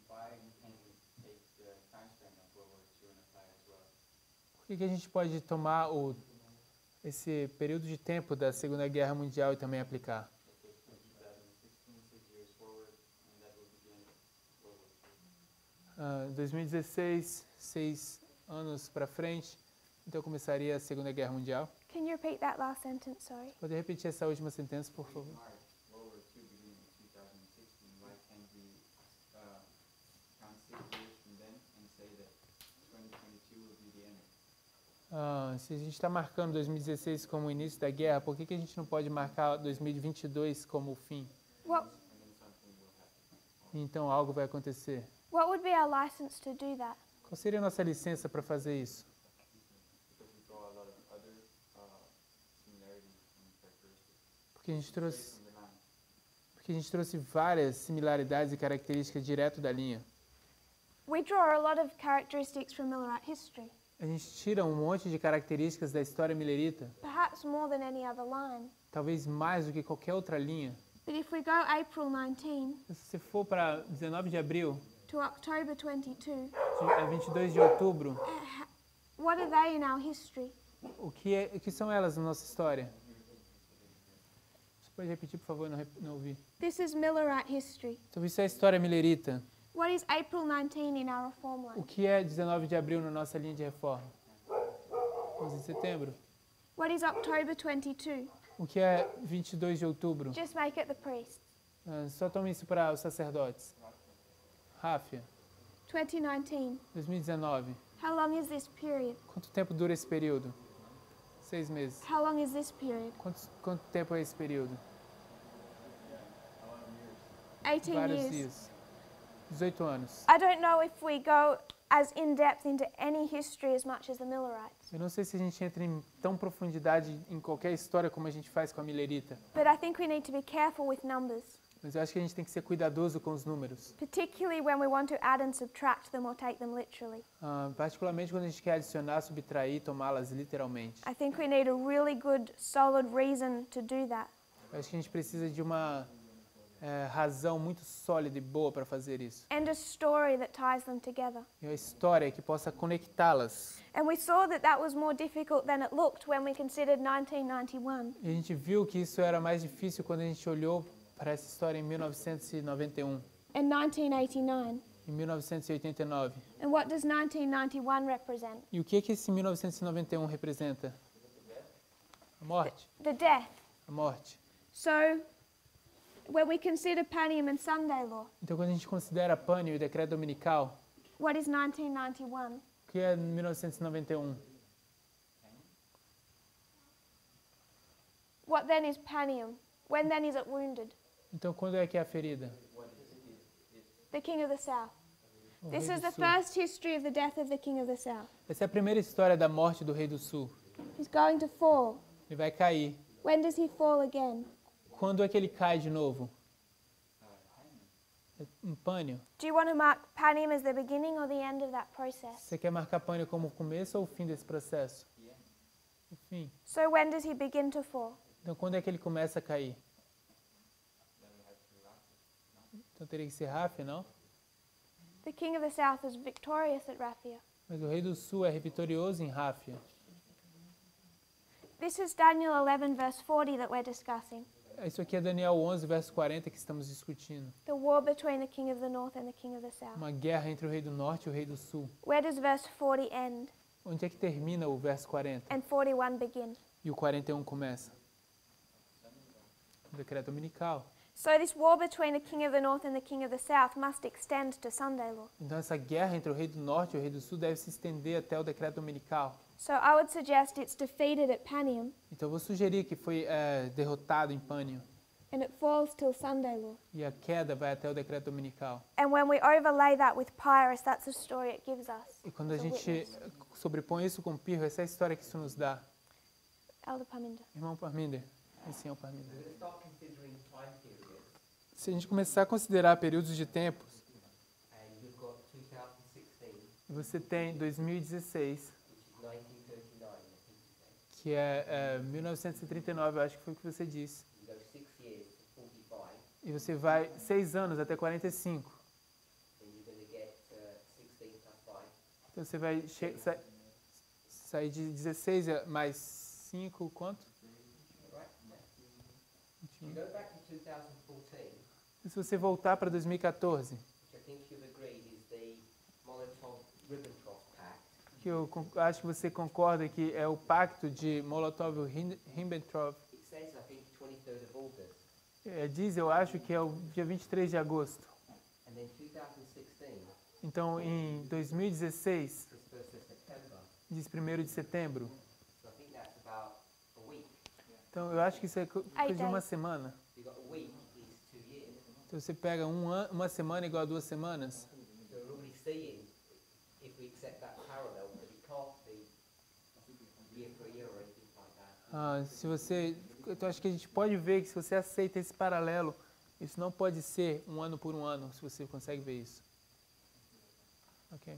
Why we can't take the time span of World War II and apply it as well? Por que a gente pode tomar esse período de tempo da Segunda Guerra Mundial e também aplicar? Take it from 2016 6 years forward, and that will begin World War II. 2016, 6 anos para frente, então começaria a Segunda Guerra Mundial. Can you repeat that last sentence? Sorry. Pode repetir essa última sentença, por favor? March, World War II beginning in 2016. Why can't we count 6 years from then and say that 2022 will be the end? Se a gente está marcando 2016 como o início da guerra, por que a gente não pode marcar 2022 como o fim? What, And then something will happen. Então algo vai acontecer. what would be our license to do that? Qual seria a nossa licença para fazer isso? Because we draw a lot of other similarities and characteristics. Porque a gente Straight trouxe, from the line. porque a gente trouxe várias similaridades e características direto da linha. We draw a lot of characteristics from Millerite history, A gente tira um monte de características da história milerita, perhaps more than any other line. talvez mais do que qualquer outra linha. But if we go April 19 Se você for para 19 de abril, to October 22, 22 de outubro, what are they in our history? o que são elas na nossa história? Você pode repetir, por favor? Não ouvi. This is Millerite history. Então, isso é a história milerita. What is April 19 in our reform O line? que é 19 de abril na nossa linha de reforma? 11 de setembro. What is October 22? O que é 22 de outubro? Just make it the priests. Só tome isso para os sacerdotes. Ráfia, 2019. 2019. How long is this period? Quanto tempo dura esse período? 6 meses. How long is this period? Quanto tempo é esse período? 18 Vários years. dias. 18 anos. I don't know if we go as in-depth into any history as much as the Millerites, Eu não sei se a gente entra em tão profundidade em qualquer história como a gente faz com a milerita, but I think we need to be careful with numbers, mas eu acho que a gente tem que ser cuidadoso com os números. particularly when we want to add and subtract them or take them literally. Particularmente quando a gente quer adicionar, subtrair e tomá-las literalmente. I think we need a really good, solid reason to do that. Eu acho que a gente precisa de uma razão muito sólida e boa para fazer isso. And a story that ties them together. E uma história que possa conectá-las. And we saw that that was more difficult than it looked when we considered 1991. E a gente viu que isso era mais difícil quando a gente olhou para essa história em 1991, And 1989. em 1989. And what does 1991 represent? E o que esse 1991 representa? A morte. The death. A morte. So, when we consider Panium and Sunday law, Então, quando a gente considera Pânio e o decreto dominical, what is 1991? o que é 1991? What then is Panium? When then is it wounded? Então, quando é que é a ferida? The King of the South. O This rei is do the Sul. first history of the death of the King of the South. Essa é a primeira história da morte do rei do Sul. He's going to fall. Ele vai cair. When does he fall again? Quando é que ele cai de novo? Em Pânio. Do you want to mark Panium as the beginning or the end of that process? Você quer marcar Pânio como o começo ou o fim desse processo? O fim. So when does he begin to fall? Então, quando é que ele começa a cair? Então, teria que ser Ráfia, não? The King of the South is victorious at Raphia. Mas o rei do Sul é vitorioso em Ráfia. This is Daniel 11 verse 40 that we're discussing. Isso aqui é Daniel 11, verso 40 que estamos discutindo. The war between the King of the North and the King of the South. Uma guerra entre o rei do Norte e o rei do Sul. Where does verse 40 end Onde é que termina o verso 40? and 41 begin? E o 41 começa? O decreto dominical. So this war between the King of the North and the King of the South must extend to Sunday law. Então, essa guerra entre o rei do Norte e o rei do Sul deve se estender até o decreto dominical. So I would suggest it's defeated at Panium Então, eu vou sugerir que foi derrotado em Pânio. and it falls till Sunday law. E a queda vai até o decreto dominical. And when we overlay that with Pyrrhus, that's the story it gives us. E quando a as a gente witness. sobrepõe isso com Pirro, essa é a história que isso nos dá. Elder Parminder. Irmão Parminder. Sim, é o Parminder. Let's start considering time periods, Se a gente começar a considerar períodos de tempos, and you've got 2016, você tem 2016, which is 1939, I think you said. que é 1939, eu acho que foi o que você disse. You go 6 years to 45, E você vai 6 anos até 45. And you're going to get 16 plus 5. Então você vai sair de 16 mais 5, quanto? Right? If you 21. go back to 2014, E se você voltar para 2014, which I think you've agreed is the Molotov-Ribbentrop Pact, que eu acho que você concorda que é o pacto de Molotov-Ribbentrop, it says, I think, 23rd of August. diz, eu acho que é o dia 23 de agosto. And then 2016 Então, em 2016, is 1st of September. diz 1º de setembro. So I think that's about a week. Então, eu acho que isso é coisa de uma semana. So you've got a week is 2 years. Então, você pega uma semana igual a 2 semanas. So we're already seeing, if we accept that parallel, that it can't be year for year or anything like that. Se você, então, acho que a gente pode ver que se você aceita esse paralelo, isso não pode ser um ano por um ano, se você consegue ver isso. Ok.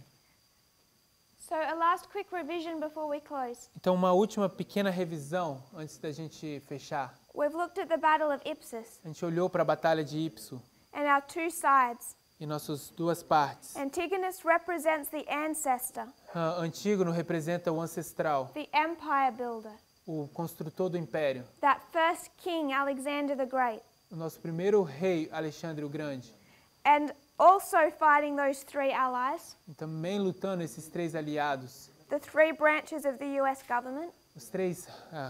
So a last quick revision before we close. Então, uma última pequena revisão antes da gente fechar. We've looked at the Battle of Ipsus A gente olhou para a Batalha de Ipso and our two sides. e nossas duas partes. Antigonus represents the ancestor, Antígono representa o ancestral, the empire builder, o construtor do império. that first king, Alexander the Great, O nosso primeiro rei, Alexandre o Grande. and also fighting those three allies, E também lutando esses 3 aliados, the three branches of the US government, os 3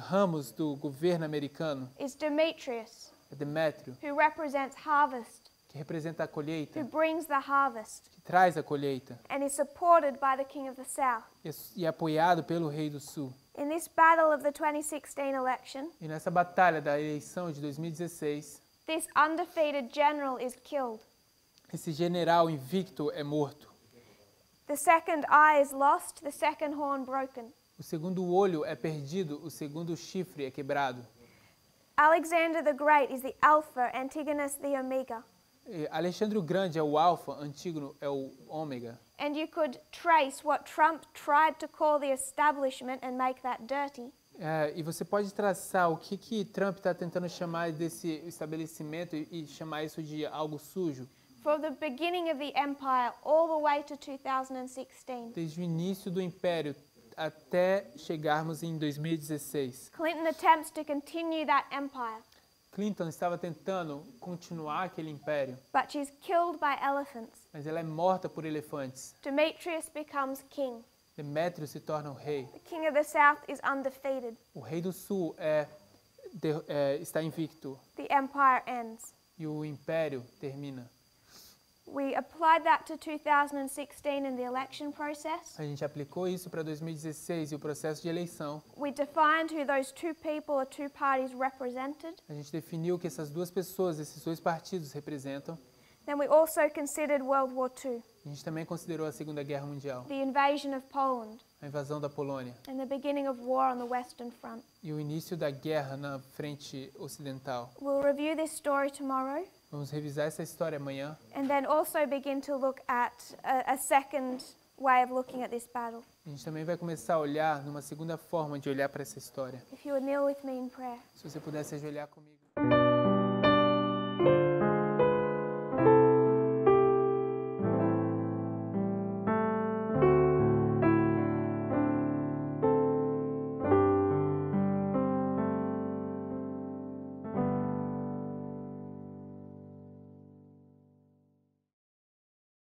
ramos do governo americano. is Demetrius, É Demétrio, who represents harvest, que representa a who colheita, brings the harvest, que traz a colheita, and is supported by the king of the south. e apoiado pelo rei do sul. In this battle of the 2016 election, E nessa batalha da eleição de 2016, this undefeated general is killed. esse general invicto é morto. The second eye is lost, the second horn broken. O segundo olho é perdido, o segundo chifre é quebrado. Alexander the Great is the Alpha, Antigonus the Omega. E Alexandre o Grande é o alfa, Antígono é o ômega. And you could trace what Trump tried to call the establishment and make that dirty. E você pode traçar o que Trump está tentando chamar desse estabelecimento e chamar isso de algo sujo. From the beginning of the empire all the way to 2016. Desde o início do império até chegarmos em 2016. Clinton attempts to continue that empire, Clinton estava tentando continuar aquele império, but she's killed by elephants. mas ela é morta por elefantes. Demetrius becomes king. Demétrio se torna o rei. The king of the south is undefeated. O rei do sul está invicto The empire ends. e o império termina. We applied that to 2016 in the election process. A gente aplicou isso para 2016 e o processo de eleição. We defined who those two people or two parties represented. A gente definiu que essas duas pessoas, esses dois partidos representam. Then we also considered World War II, A gente também considerou a Segunda Guerra Mundial, the invasion of Poland, a invasão da Polônia and the beginning of war on the Western Front. e o início da guerra na frente ocidental. We'll review this story tomorrow Vamos revisar essa história amanhã and then also begin to look at a second way of looking at this battle. A gente também vai começar a olhar numa segunda forma de olhar para essa história. If you would kneel with me in prayer. Se você pudesse ajoelhar comigo.